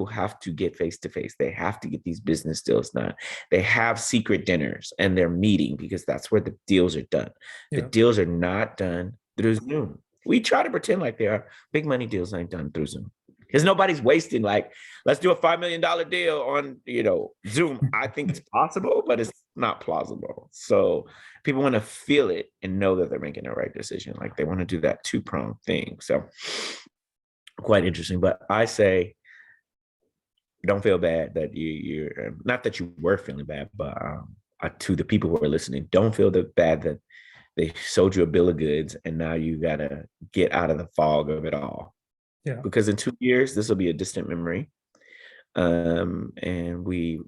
have to get face to face. They have to get these business deals done. They have secret dinners and they're meeting because that's where the deals are done. The yeah, deals are not done through Zoom. We try to pretend like they are. Big money deals ain't done through Zoom. Because nobody's wasting, like, let's do a $5 million deal on, Zoom. I think it's possible, but it's not plausible. So people want to feel it and know that they're making the right decision. Like, they want to do that two-pronged thing. So quite interesting. But I say, don't feel bad that you're not that you were feeling bad, but to the people who are listening, don't feel bad that they sold you a bill of goods and now you gotta get out of the fog of it all. Yeah. Because in 2 years, this will be a distant memory. And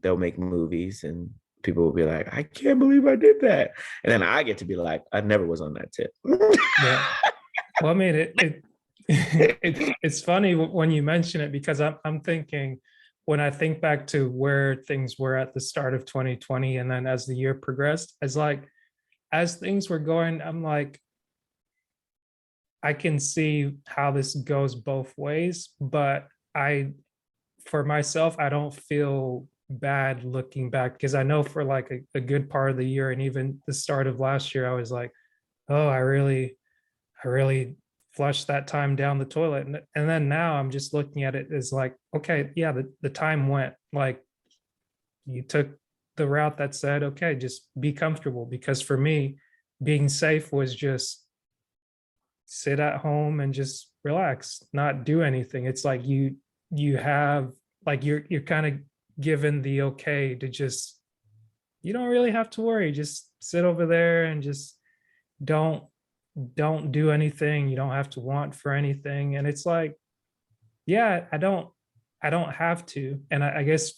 they'll make movies and people will be like, I can't believe I did that. And then I get to be like, I never was on that tip. Yeah. Well, I mean, it's funny when you mention it, because I'm thinking, when I think back to where things were at the start of 2020, and then as the year progressed, as things were going, I'm like, I can see how this goes both ways, but for myself, I don't feel bad looking back, because I know for like a good part of the year and even the start of last year, I was like, oh, I really flushed that time down the toilet. And then now I'm just looking at it as like, okay, yeah, the time went. Like, you took the route that said, okay, just be comfortable. Because for me, being safe was just sit at home and just relax, not do anything. It's like you have, like, you're kind of given the okay to just, you don't really have to worry. Just sit over there and just don't don't do anything. You don't have to want for anything. And it's like, yeah, I don't have to. And I guess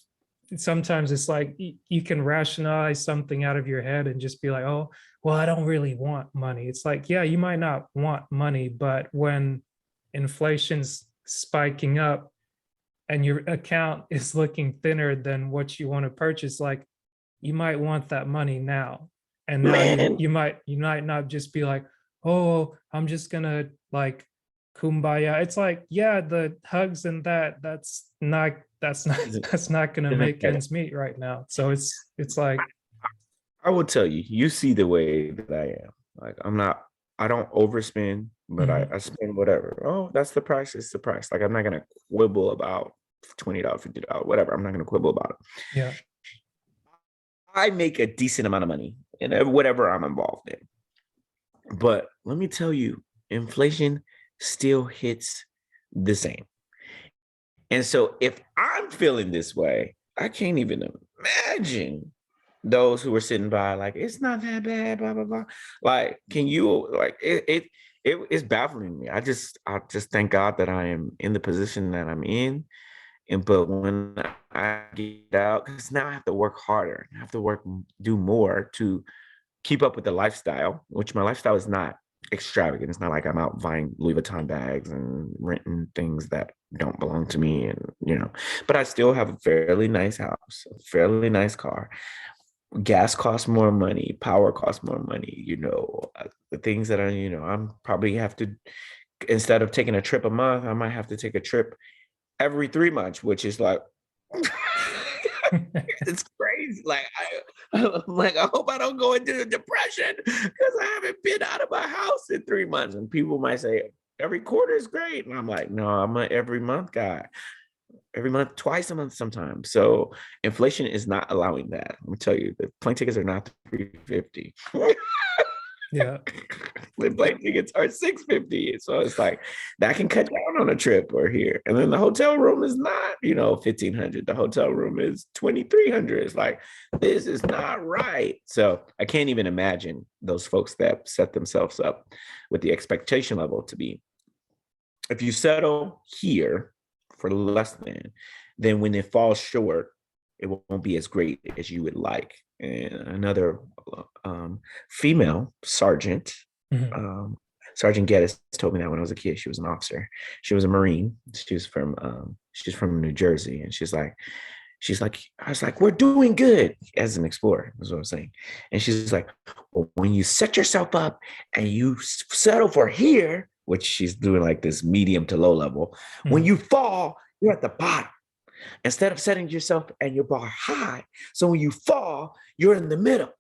sometimes it's like you can rationalize something out of your head and just be like, oh, well, I don't really want money. It's like, yeah, you might not want money, but when inflation's spiking up and your account is looking thinner than what you want to purchase, like, you might want that money now. And now Man, you might not just be like, oh, I'm just gonna like kumbaya. It's like, yeah, the hugs and that's not that's not gonna make ends meet right now. So it's like, I will tell you, you see the way that I am. Like, I don't overspend, but I, mhm, I spend whatever. Oh, that's the price. It's the price. Like, I'm not gonna quibble about $20, $50, whatever. I'm not gonna quibble about it. yeah, I make a decent amount of money in whatever I'm involved in. But let me tell you, inflation still hits the same. And so if I'm feeling this way, I can't even imagine those who are sitting by, like, it's not that bad, blah blah blah. Like, can you, like, it's baffling me. I just thank God that I am in the position that I'm in. And but when I get out, because now I have to work harder, I have to do more to keep up with the lifestyle, which my lifestyle is not extravagant. It's not like I'm out buying Louis Vuitton bags and renting things that don't belong to me. And, but I still have a fairly nice house, a fairly nice car. Gas costs more money, power costs more money, the things that I'm probably have to, instead of taking a trip a month, I might have to take a trip every 3 months, which is like, it's crazy. I'm like, I hope I don't go into a depression because I haven't been out of my house in 3 months. And people might say every quarter is great, and I'm like, no, I'm an every month guy. Every month, twice a month sometimes. So inflation is not allowing that. Let me tell you, the plane tickets are not $350. yeah, The plane tickets are $650. So it's like that can cut down on a trip or here. And then the hotel room is not, $1,500. The hotel room is $2,300. It's like, this is not right. So I can't even imagine those folks that set themselves up with the expectation level to be, if you settle here for less than, then when it falls short, it won't be as great as you would like. And another female sergeant, mhm, Sergeant Geddes, told me that when I was a kid. She was an officer. She was a Marine. She's from New Jersey, and she's like, I was like, we're doing good as an explorer, is what I'm saying. And she's like, well, when you set yourself up and you settle for here, which she's doing like this medium to low level, when mhm, you fall, you're at the bottom. Instead of setting yourself and your bar high, so when you fall, you're in the middle.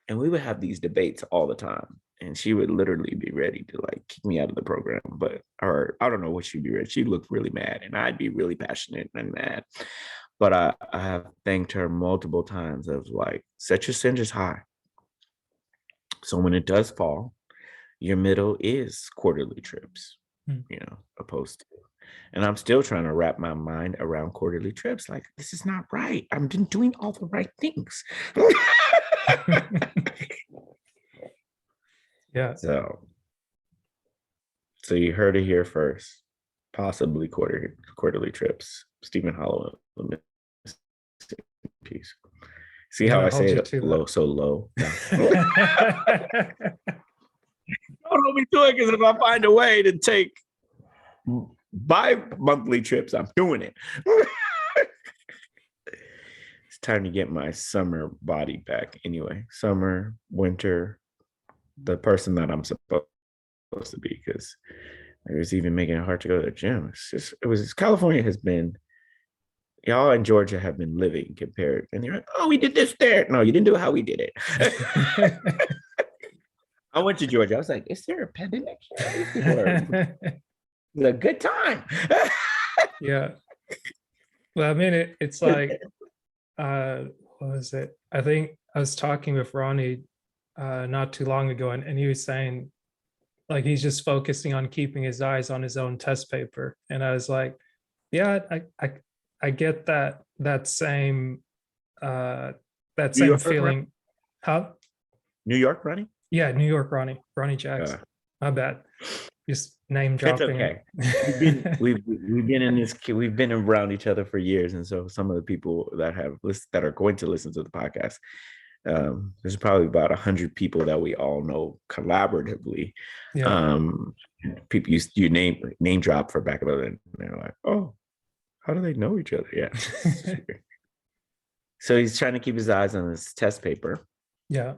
And we would have these debates all the time. and she would literally be ready to like kick me out of the program. But or I don't know what she'd be ready. She'd look really mad, and I'd be really passionate and mad. But I have thanked her multiple times of like, set your standards high. So when it does fall, your middle is quarterly trips, Mm. opposed to. And I'm still trying to wrap my mind around quarterly trips. Like, this is not right. I've been doing all the right things. Yeah. So you heard it here first. Possibly quarterly trips. Stephen Hollowell, piece. See I'm how gonna I say hold you it to low, so low. No. that. Don't hold me to it, because if I find a way to take bi-monthly trips, I'm doing it. It's time to get my summer body back. Anyway, summer, winter, the person that I'm supposed to be, because it was even making it hard to go to the gym. California has been, y'all in Georgia have been living compared, and you're like, oh, we did this there. No, you didn't do it how we did it. I went to Georgia. I was like, is there a pandemic here? These people are it's a good time. Yeah. Well, I mean, it's like, what was it? I think I was talking with Ronnie not too long ago, and he was saying like he's just focusing on keeping his eyes on his own test paper. And I was like, yeah, I get that same New York, feeling. Huh? New York, Ronnie? Yeah, New York Ronnie Jackson. My bad. Just name It's dropping. okay. We've been in this. We've been around each other for years, and so some of the people that are going to listen to the podcast, there's probably about 100 people that we all know collaboratively. Yeah. People you name drop for back of it, and they're like, oh, how do they know each other? Yeah. So he's trying to keep his eyes on his test paper. Yeah.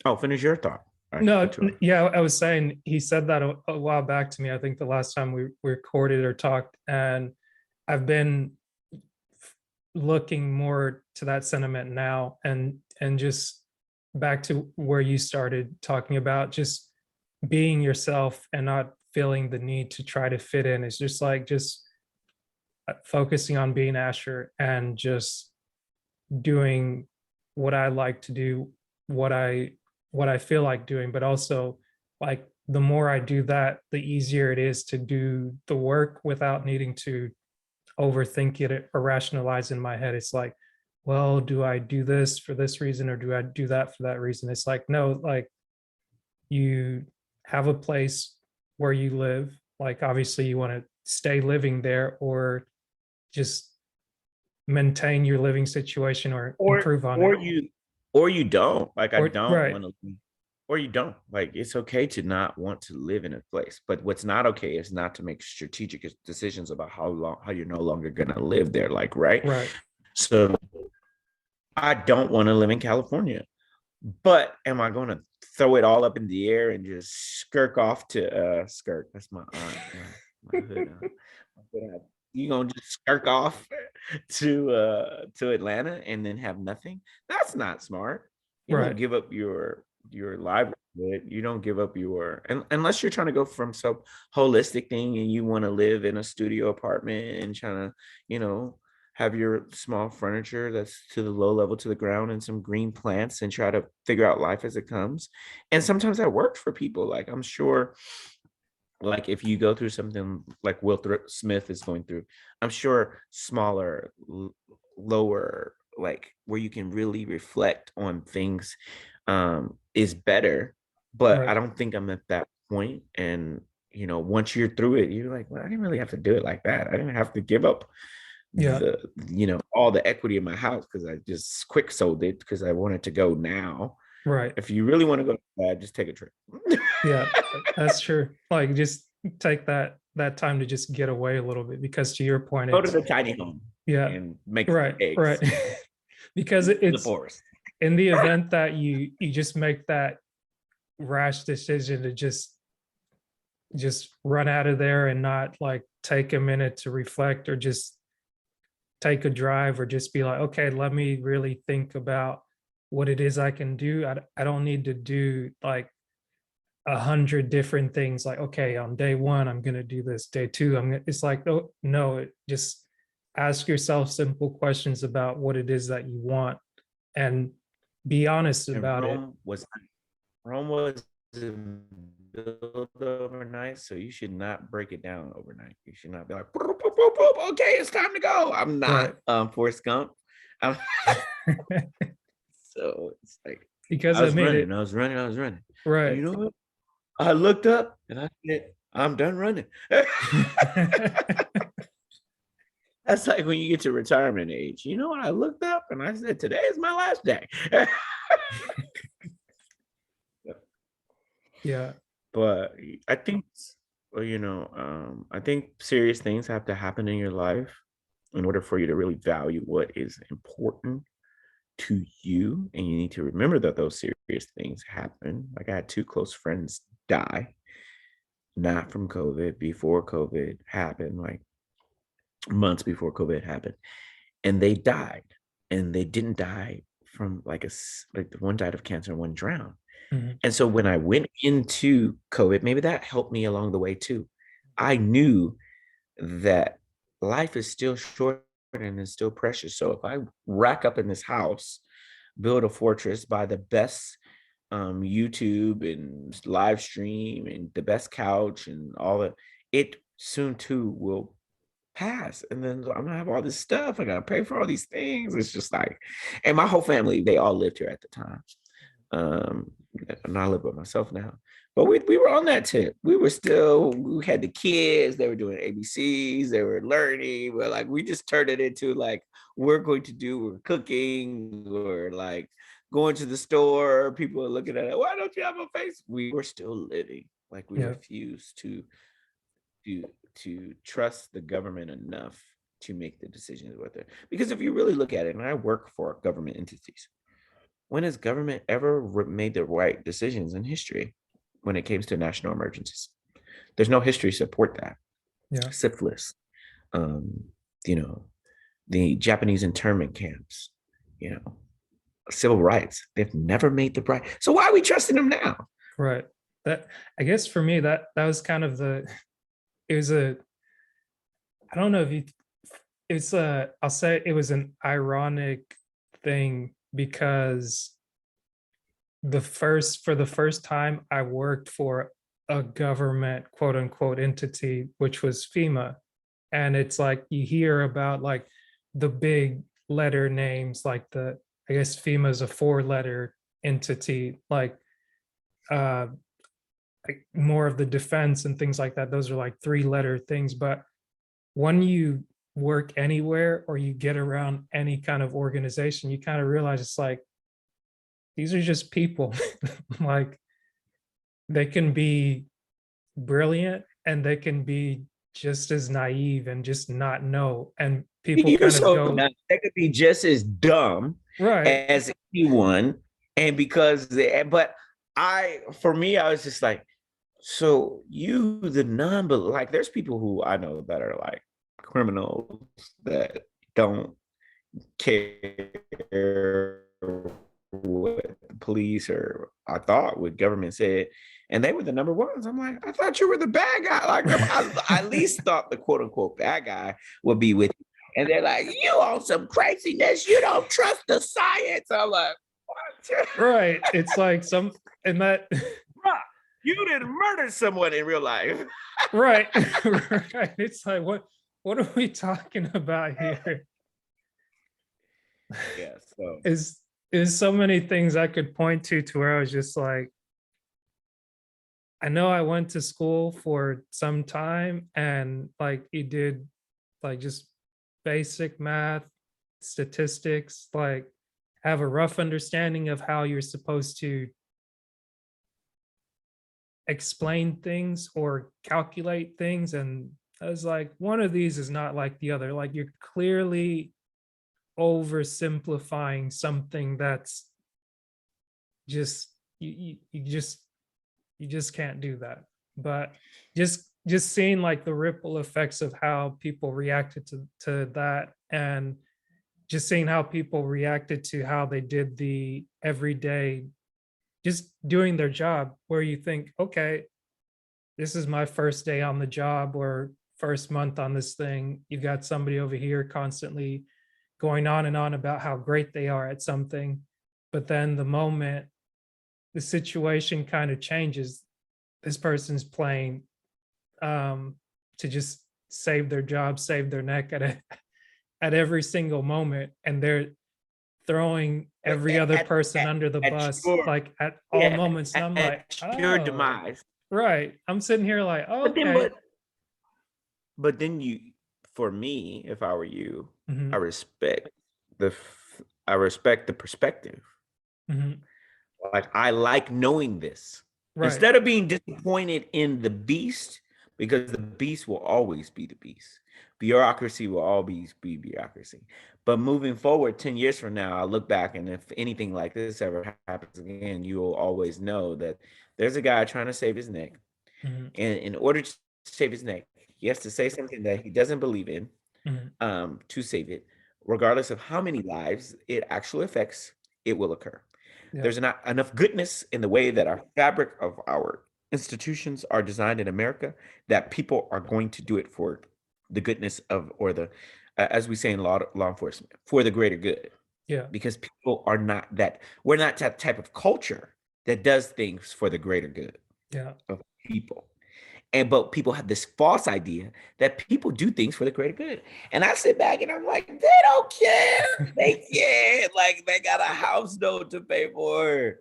Oh, finish your thought. No, yeah, I was saying he said that a while back to me. I think the last time we recorded or talked, and I've been looking more to that sentiment now, and just back to where you started talking about just being yourself and not feeling the need to try to fit in. It's just like focusing on being Asher and just doing what I like to do, what I feel like doing, but also like the more I do that, the easier it is to do the work without needing to overthink it or rationalize in my head. It's like, well, do I do this for this reason or do I do that for that reason? It's like, no, like you have a place where you live. Like obviously you want to stay living there or just maintain your living situation or improve on it. Or you don't. Like, I Or don't right. want to, or you don't. Like, it's okay to not want to live in a place, but what's not okay is not to make strategic decisions about how you're no longer gonna live there. Like, right? Right. So I don't want to live in California, but am I gonna throw it all up in the air and just skirk off to skirt? That's my aunt. My hood. You gonna just skirk off to Atlanta and then have nothing? That's not smart. You Right. don't give up your livelihood. You don't give up unless you're trying to go from some holistic thing and you want to live in a studio apartment and trying to, have your small furniture that's to the low level to the ground and some green plants and try to figure out life as it comes. And sometimes that works for people. Like, I'm sure, like if you go through something like Will Smith is going through, I'm sure smaller, lower, like where you can really reflect on things is better. But I Right. don't think I'm at that point. And once you're through it, you're like, well, I didn't really have to do it like that. I didn't have to give up Yeah. all the equity in my house because I just quick sold it because I wanted to go now. Right. If you really want to go bad, just take a trip. Yeah, that's true. Like just take that time to just get away a little bit because to your point, Go to the tiny home. Yeah. And make Right. eggs. Right. Because the it's forest. in the event that you just make that rash decision to just run out of there and not like take a minute to reflect or just take a drive or just be like, okay, let me really think about what it is I can do. I don't need to do like 100 different things. Like, okay, on day one, I'm gonna do this. Day two, it's like, oh no, just ask yourself simple questions about what it is that you want and be honest And about it. Rome was built overnight, so you should not break it down overnight. You should not be like, "Boop, boop, boop, boop, okay, it's time to go." I'm not Right. Forrest Gump. I'm, so it's like Because I I was made running, it I was running, I was running. And right. you know what? I looked up and I said, I'm done running. That's like when you get to retirement age. You know what? I looked up and I said, today is my last day. Yeah. But I think, well, I think serious things have to happen in your life in order for you to really value what is important to you. And you need to remember that those serious things happen. Like I had two close friends die, not from COVID, before COVID happened, like months before COVID happened. And they died. And they didn't die from like the one died of cancer and one drowned. Mhm. And so when I went into COVID, maybe that helped me along the way too. I knew that life is still short and it's still precious. So if I rack up in this house, build a fortress, buy the best YouTube and live stream and the best couch and all that, it soon too will pass. And then I'm gonna have all this stuff. I gotta pay for all these things. It's just like, and my whole family, they all lived here at the time. Um, and I live with myself now. But we were on that tip. We had the kids, they were doing ABCs, they were learning, but like we just turned it into like we're cooking, or like going to the store, people are looking at it, why don't you have a face? We were still living. Like we Yeah. refused to to trust the government enough to make the decisions with it. Because if you really look at it, and I work for government entities, when has government ever made the right decisions in history when it comes to national emergencies? There's no history to support that. Yeah. Syphilis, um, you know, the Japanese internment camps, you know, civil rights. They've never made the right. So why are we trusting them now? Right. That, I guess for me, that was kind of it was I don't know if you it's I'll say it was an ironic thing because for the first time I worked for a government quote unquote entity, which was FEMA. And it's like you hear about like the big letter names, like I guess FEMA is a 4-letter entity, uh like more of the defense and things like that. Those are like 3-letter things. But when you work anywhere or you get around any kind of organization, you kind of realize it's like these are just people. Like they can be brilliant and they can be just as naive and just not know. And people You're kind of so go, dumb. They could be just as dumb right, as anyone. And but for me, I was just like, so you, the non, but like, there's people who I know that are like criminals that don't care what the police or I thought what government said, and they were the number ones. I'm like, I thought you were the bad guy. Like I at least thought the quote unquote bad guy would be with you. And they're like, you on some craziness. You don't trust the science. I'm like, what? right. It's like and that, Bruh, you didn't murder someone in real life. right, right. It's like, what are we talking about here? Yeah. So Is so many things I could point to where I was just like, I know I went to school for some time and like you did like just basic math, statistics, like have a rough understanding of how you're supposed to explain things or calculate things. And I was like, one of these is not like the other. Like you're clearly oversimplifying something that's just you just can't do that. But just seeing like the ripple effects of how people reacted to that and just seeing how people reacted to how they did the everyday, just doing their job, where you think, okay, this is my first day on the job or first month on this thing. You've got somebody over here constantly going on and on about how great they are at something. But then the moment the situation kind of changes, this person's playing to just save their job, save their neck at every single moment, and they're throwing every other person under the at bus, your like at all yeah moments. And I'm like, at your oh, demise. right. I'm sitting here like, oh, But then, okay. but then you, for me, if I were you, I Hmm. respect I respect the perspective. Hmm. Like, I like knowing this Right. instead of being disappointed in the beast, because the beast will always be the beast. Bureaucracy will always be bureaucracy. But moving forward, 10 years from now, I'll look back, and if anything like this ever happens again, you will always know that there's a guy trying to save his neck. Hmm. And in order to save his neck, he has to say something that he doesn't believe in, Hmm. to save it. Regardless of how many lives it actually affects, it will occur. Yeah. There's not enough goodness in the way that our fabric of our institutions are designed in America that people are going to do it for the goodness of, or the, as we say in law enforcement, for the greater good. Yeah. Because people are not that, we're not that type of culture that does things for the greater good Yeah. of people. And but people have this false idea that people do things for the greater good. And I sit back and I'm like, they don't care. They can't. Like, they got a house note to pay for.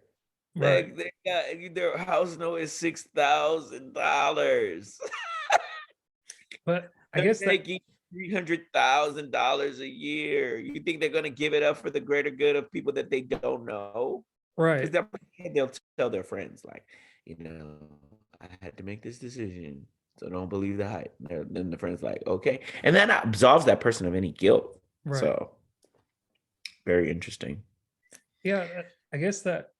Right. They got, their house note is $6,000. But I They're guess that, making $300,000 a year. You think they're gonna give it up for the greater good of people that they don't know? right. Because they'll tell their friends, like, you know, I had to make this decision, so don't believe the hype. Then the friend's like, okay, and that absolves that person of any guilt. Right. So very interesting. Yeah. I guess that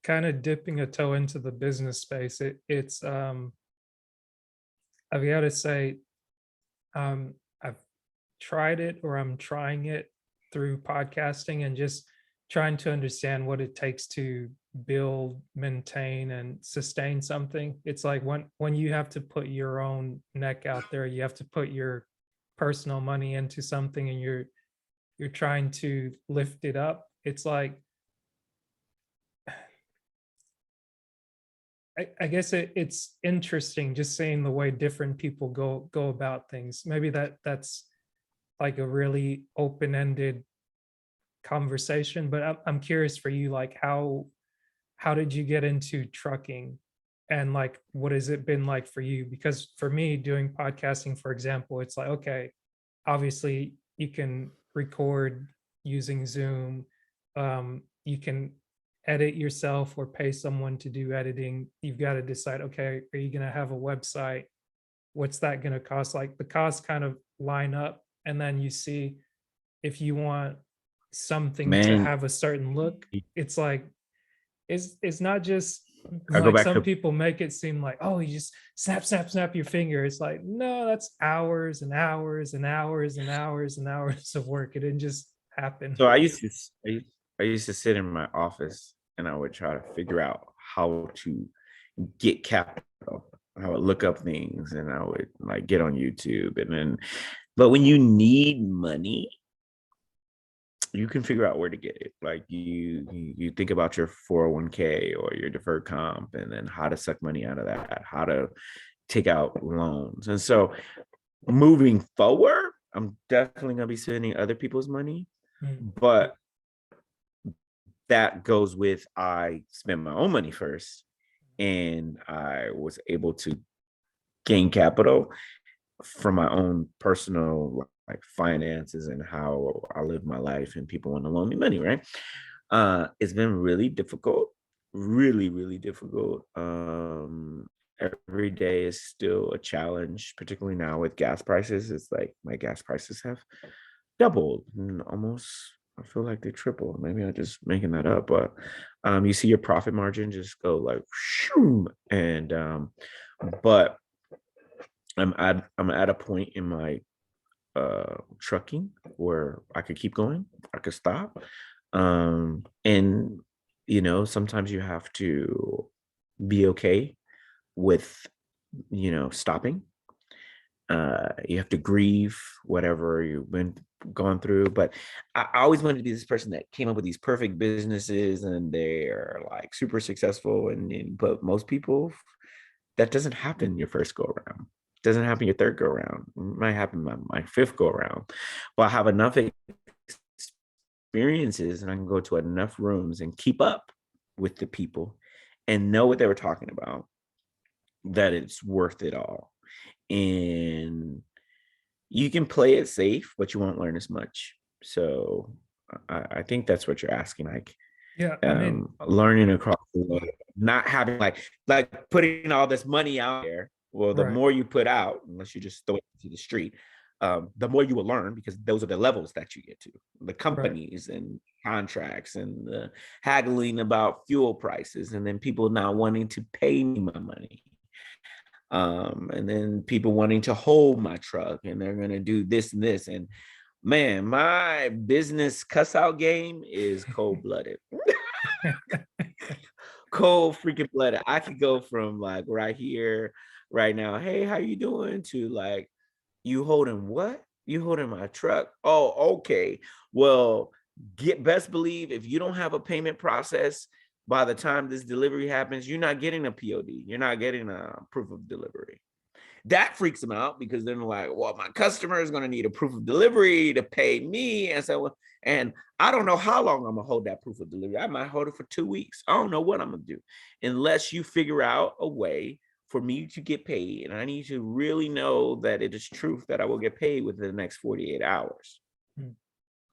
kind of dipping a toe into the business space, it's I've got to say, I've tried it, or I'm trying it through podcasting, and just trying to understand what it takes to build, maintain, and sustain something. It's like when you have to put your own neck out there, you have to put your personal money into something, and you're trying to lift it up. It's like, I guess it's interesting just seeing the way different people go about things. Maybe that's like a really open-ended conversation, but I'm curious for you, like how did you get into trucking, and like what has it been like for you? Because for me, doing podcasting, for example, it's like, okay, obviously you can record using Zoom, you can edit yourself or pay someone to do editing. You've got to decide, okay, are you going to have a website? What's that going to cost? Like the costs kind of line up, and then you see if you want something to Man, have a certain look. It's like, it's not just I go like back some to people make it seem like, oh, you just snap, snap, snap your finger. It's like, no, that's hours and hours and hours and hours and hours of work. It didn't just happen. so I used to sit in my office, and I would try to figure out how to get capital. I would look up things, and I would like get on YouTube, and then, but when you need money, you can figure out where to get it. Like, you think about your 401k or your deferred comp, and then how to suck money out of that, how to take out loans. And so moving forward, I'm definitely gonna be spending other people's money, Mm. but that goes with, I spend my own money first, and I was able to gain capital from my own personal like finances and how I live my life, and people want to loan me money, right? It's been really difficult, really, really difficult. Every day is still a challenge, particularly now with gas prices. It's like my gas prices have doubled, and almost, I feel like they tripled. Maybe I'm just making that up, but you see your profit margin just go like shoo, and but I'm at a point in my trucking where I could keep going, I could stop. And sometimes you have to be okay with stopping. You have to grieve whatever you've been going through. But I always wanted to be this person that came up with these perfect businesses and they're like super successful. But most people, that doesn't happen your first go around. Doesn't happen your third go around. It might happen my fifth go around. But I have enough experiences and I can go to enough rooms and keep up with the people and know what they were talking about, that it's worth it all. And you can play it safe, but you won't learn as much. So I think that's what you're asking, like Yeah, I mean, learning across the world, not having like putting all this money out there. Well, the right. more you put out, unless you just throw it to the street, the more you will learn, because those are the levels that you get to, the Right. companies and contracts and the haggling about fuel prices, and then people not wanting to pay me my money. And then people wanting to hold my truck and they're going to do this and this. And man, my business cuss out game is cold blooded. Cold freaking blooded. I could go from like right here, right now, hey, how you doing, to like, you holding what? You holding my truck? Oh, okay. Well, best believe if you don't have a payment process by the time this delivery happens, you're not getting a POD. You're not getting a proof of delivery. That freaks them out because then they're like, well, my customer is going to need a proof of delivery to pay me. And so, and I don't know how long I'm going to hold that proof of delivery. I might hold it for 2 weeks. I don't know what I'm going to do unless you figure out a way for me to get paid. And I need to really know that it is truth that I will get paid within the next 48 hours. Mm.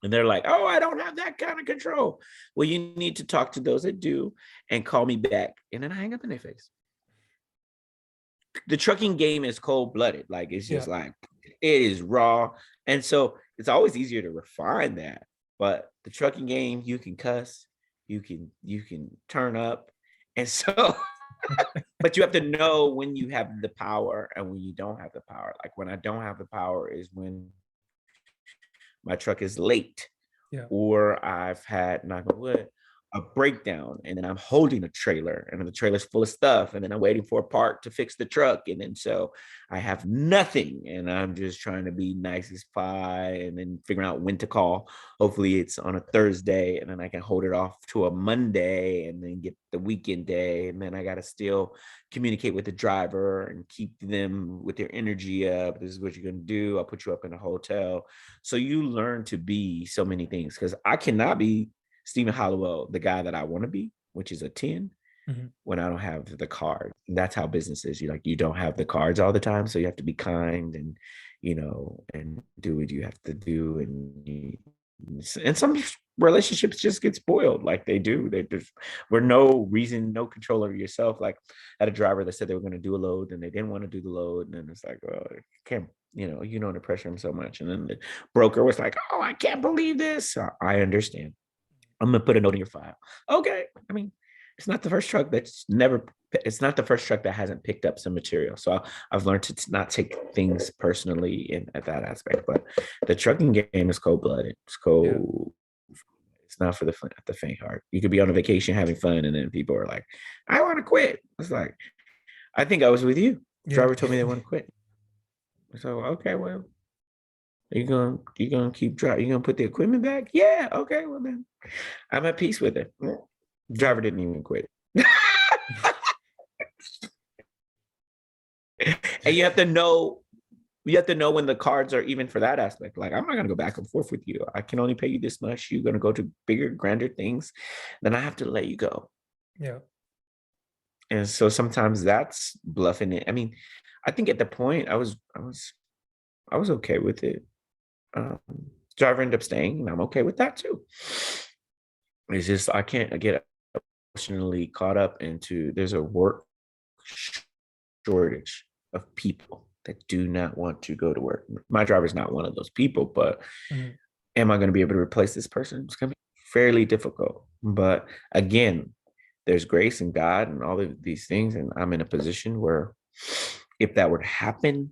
And they're like, oh, I don't have that kind of control. Well, you need to talk to those that do and call me back. And then I hang up in their face. The trucking game is cold blooded. Like it's Yeah. just like it is raw. And so it's always easier to refine that. But the trucking game, you can cuss, you can turn up. And so, but you have to know when you have the power and when you don't have the power. Like when I don't have the power is when my truck is late, Yeah. or I've had, knock on wood, a breakdown, and then I'm holding a trailer and the trailer's full of stuff, and then I'm waiting for a part to fix the truck, and then so I have nothing, and I'm just trying to be nice as pie, and then figuring out when to call. Hopefully it's on a Thursday, and then I can hold it off to a Monday, and then get the weekend day, and then I got to still communicate with the driver and keep them with their energy up. This is what you're going to do. I'll put you up in a hotel. So you learn to be so many things, because I cannot be Stephen Hollowell, the guy that I want to be, which is a 10, Mm-hmm. when I don't have the card. And that's how business is. You don't have the cards all the time. So you have to be kind and, and do what you have to do. And some relationships just get spoiled like they do. They just were no reason, no control over yourself. Like I had a driver that said they were going to do a load and they didn't want to do the load. And then it's like, oh, I can't, to pressure him so much. And then the broker was like, oh, I can't believe this. I understand. I'm gonna put a note in your file. Okay. I mean, it's not the first truck that's never. It's not the first truck that hasn't picked up some material. So I've learned to not take things personally in at that aspect. But the trucking game is cold blooded. It's Yeah. cold. It's not for the faint heart. You could be on a vacation having fun, and then people are like, "I want to quit." It's like, I think I was with you. The Yeah. driver told me they want to quit. So okay, well, you gonna keep driving? You gonna put the equipment back? Yeah. Okay. Well then, I'm at peace with it. Yeah. Driver didn't even quit. And you have to know when the cards are even for that aspect. Like, I'm not gonna go back and forth with you. I can only pay you this much. You're gonna go to bigger, grander things, then I have to let you go. Yeah. And so sometimes that's bluffing it. I mean, I think at the point I was okay with it. Um, Driver ended up staying, and I'm okay with that too. It's just I can't get emotionally caught up into, there's a work shortage of people that do not want to go to work. My driver's not one of those people, but Mm-hmm. am I going to be able to replace this person? It's going to be fairly difficult. But again, there's grace and God and all of these things. And I'm in a position where if that were to happen,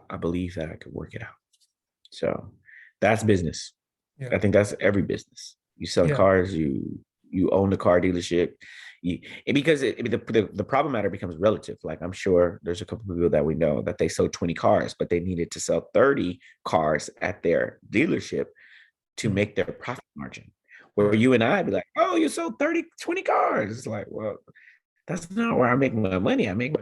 I believe that I could work it out. So that's business. Yeah. I think that's every business. You sell Yeah. cars, you own the car dealership. Because the problem matter becomes relative. Like I'm sure there's a couple of people that we know that they sold 20 cars, but they needed to sell 30 cars at their dealership to Mhm. make their profit margin. Where Yeah. you and I be like, oh, you sold 30, 20 cars. It's like, well, that's not where I make my money. I make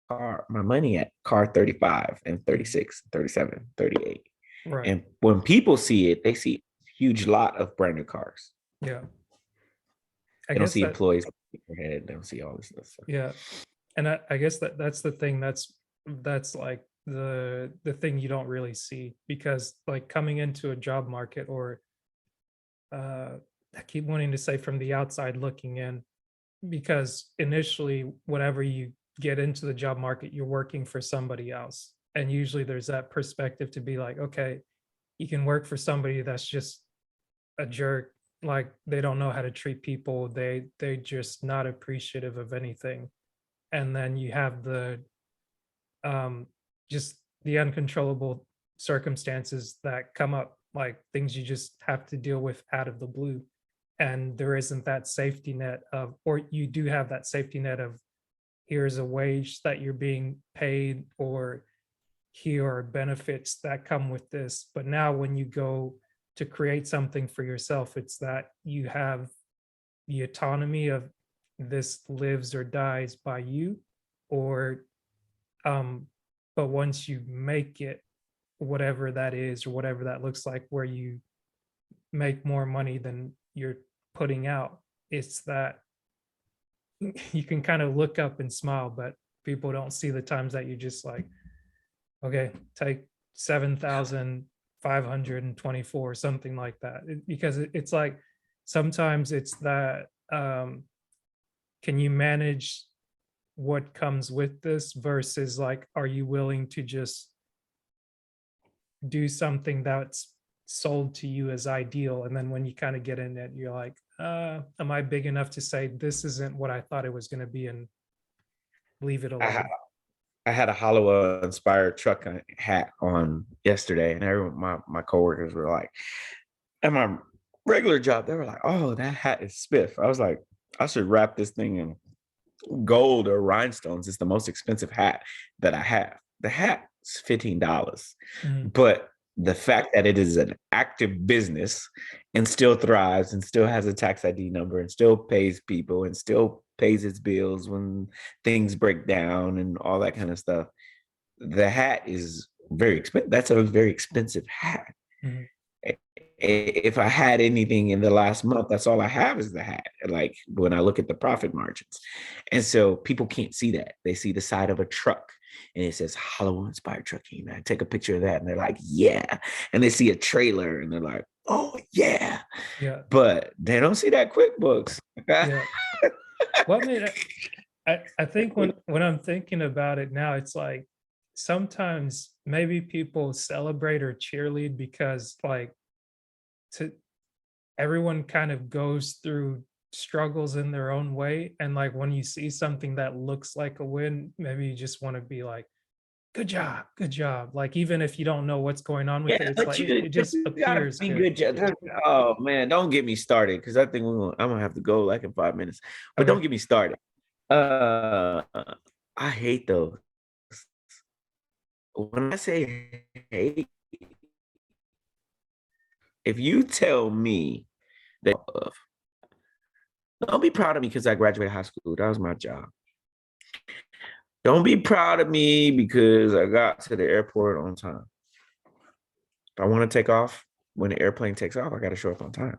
my money at car 35 and Mhm. 36, 37, 38. Right. And when people see it, they see a huge lot of brand new cars. Yeah. I They don't guess see that, employees overhead. They don't see all this stuff. yeah. And I guess that that's the thing that's like the thing you don't really see because like coming into a job market or uh I keep wanting to say from the outside looking in because initially whenever you get into the job market you're working for somebody else and usually there's that perspective to be like okay you can work for somebody that's just a jerk like they don't know how to treat people they just not appreciative of anything and then you have the um just the uncontrollable circumstances that come up like things you just have to deal with out of the blue and there isn't that safety net of or you do have that safety net of here's a wage that you're being paid or here are benefits that come with this but now when you go to create something for yourself it's that you have the autonomy of this lives or dies by you or um but once you make it whatever that is or whatever that looks like where you make more money than you're putting out it's that you can kind of look up and smile but people don't see the times that you just like okay take 7,524 something like that because it's like sometimes it's that can you manage what comes with this versus like are you willing to just do something that's sold to you as ideal and then when you kind of get in it you're like am I big enough to say this isn't what I thought it was going to be and leave it I, ha- alone. I had a Hollowell inspired truck hat on yesterday, and everyone, my coworkers were like, at my regular job, they were like, "Oh, that hat is spiff." I was like, "I should wrap this thing in gold or rhinestones. It's the most expensive hat that I have. The hat is $15. Mhm. But the fact that it is an active business and still thrives and still has a tax ID number and still pays people and still pays its bills when things break down and all that kind of stuff, the hat is very expensive. That's a very expensive hat. Mhm. If I had anything in the last month, that's all I have is the hat. Like when I look at the profit margins. And so people can't see that. They see the side of a truck and it says Hollowell inspired trucking. I take a picture of that and they're like, yeah. And they see a trailer and they're like, oh yeah. Yeah. But they don't see that QuickBooks. Yeah. Well, I mean, I think when I'm thinking about it now, it's like sometimes maybe people celebrate or cheerlead because like to everyone kind of goes through struggles in their own way. And like when you see something that looks like a win, maybe you just want to be like, good job, good job. Like even if you don't know what's going on with Yeah, it, it's like it but just you gotta appears be good. good. Oh man, don't get me started because I think I'm gonna have to go like in 5 minutes. But Okay. don't get me started. Uh, I hate those. When I say hate, if you tell me that don't be proud of me because I graduated high school. That was my job. Don't be proud of me because I got to the airport on time. If I want to take off, when the airplane takes off, I got to show up on time.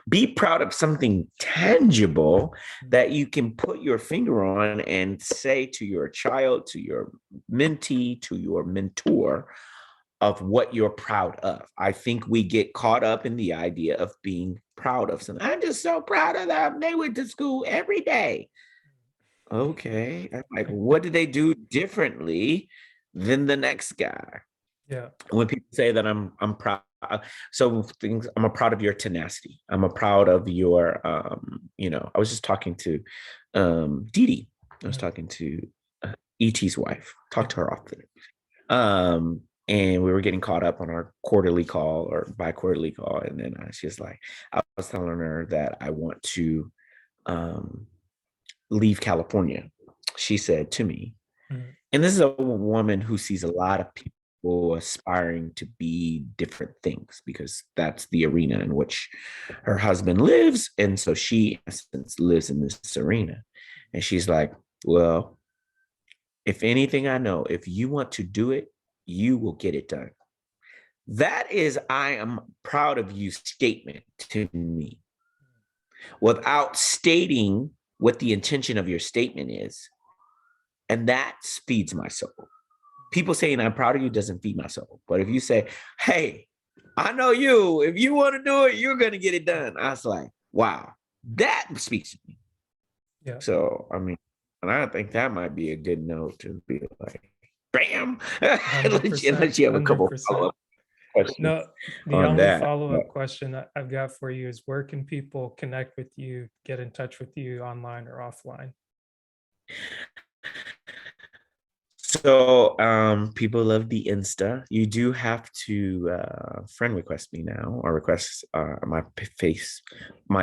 Be proud of something tangible Mm. that you can put your finger on and say to your child, to your mentee, to your mentor of what you're proud of. I think we get caught up in the idea of being proud of something. I'm just so proud of them. They went to school every day. Okay. I'm like, what did they do differently than the next guy? Yeah. When people say that I'm proud, so things I'm proud of your tenacity. I'm a proud of your I was just talking to Dee I was Mhm. talking to ET's wife, Yeah. talked to her often. Um and we were getting caught up on our quarterly call or bi-quarterly call. And then she's like, I was telling her that I want to leave California. She said to me, Mm. and this is a woman who sees a lot of people aspiring to be different things because that's the arena in which her husband lives. And so she, in essence, lives in this arena. And she's like, well, if anything I know, if you want to do it, you will get it done. That is, I am proud of you statement to me. Without stating what the intention of your statement is. And that feeds my soul. People saying I'm proud of you doesn't feed my soul. But if you say, hey, I know you, if you want to do it, you're going to get it done. I was like, wow, that speaks to me. Yeah. So, I mean, and I think that might be a good note to be like, bam, unless you have a couple of 100%. follow-up questions No, the on only that. follow-up question I've got for you is where can people connect with you, get in touch with you online or offline? So people love the Insta. You do have to friend request me now or request my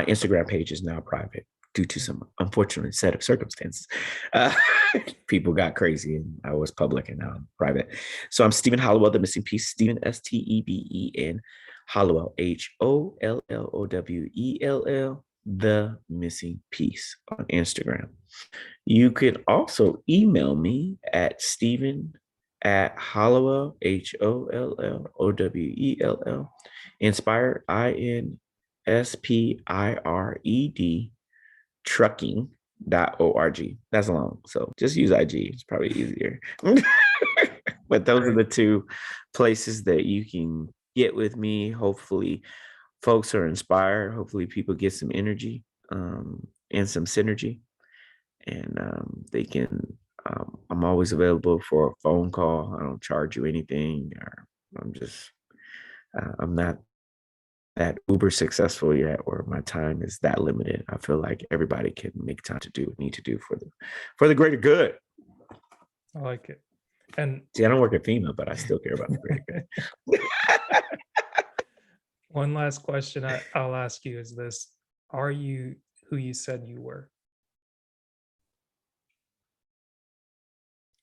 Instagram page is now private due to some unfortunate set of circumstances. Uh, people got crazy and I was public and now I'm private. So I'm Stephen Hollowell, the missing piece, Stephen Steben Hollowell, Hollowell, the missing piece on Instagram. You could also email me at Stephen at Hollowell, Hollowell, inspired, INSPIRED, trucking.org. That's long. So just use IG. It's probably easier. But those are the two places that you can get with me. Hopefully, folks are inspired. Hopefully, people get some energy and some synergy and they can I'm always available for a phone call. I don't charge you anything or I'm not that uber successful yet where my time is that limited. I feel like everybody can make time to do what need to do for the greater good. I like it. And See, I don't work at FEMA, but I still care about the greater good. one last question I'll ask you is this: are you who you said you were?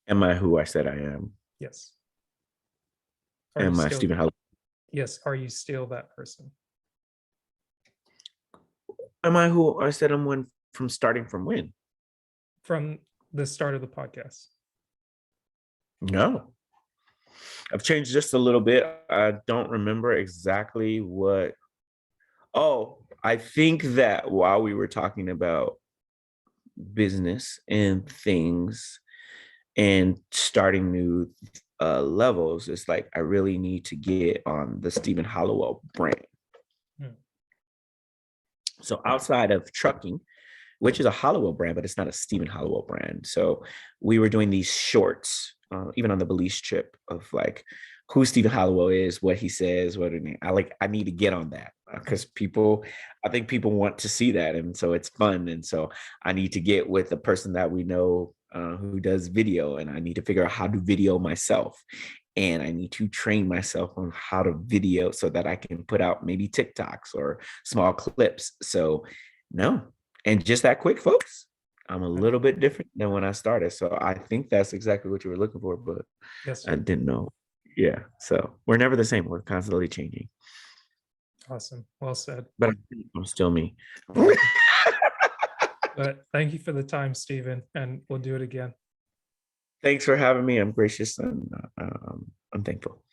Am I who I said I am? Yes. Are you Am I still? Stephen Howell? Yes. Are you still that person? Am I who I said I'm when from starting from when? From the start of the podcast. No. I've changed just a little bit. I don't remember exactly what. Oh, I think that while we were talking about business and things and starting new levels, it's like I really need to get on the Stephen Hollowell brand. Hmm. So outside of trucking, which is a Hollowell brand, but it's not a Stephen Hollowell brand. So we were doing these shorts, even on the Belize trip, of like who Stephen Hollowell is, what he says, what I need to get on that because I think people want to see that, and so it's fun, and so I need to get with a person that we know who does video, and I need to figure out how to video myself. And I need to train myself on how to video so that I can put out maybe TikToks or small clips. So, no, and just that quick, folks, I'm a little bit different than when I started. So I think that's exactly what you were looking for, but Yes, I sir. didn't know. Yeah. So we're never the same. We're constantly changing. Awesome. Well said. But I'm still me. But thank you for the time, Stephen, and we'll do it again. Thanks for having me. I'm gracious and I'm thankful.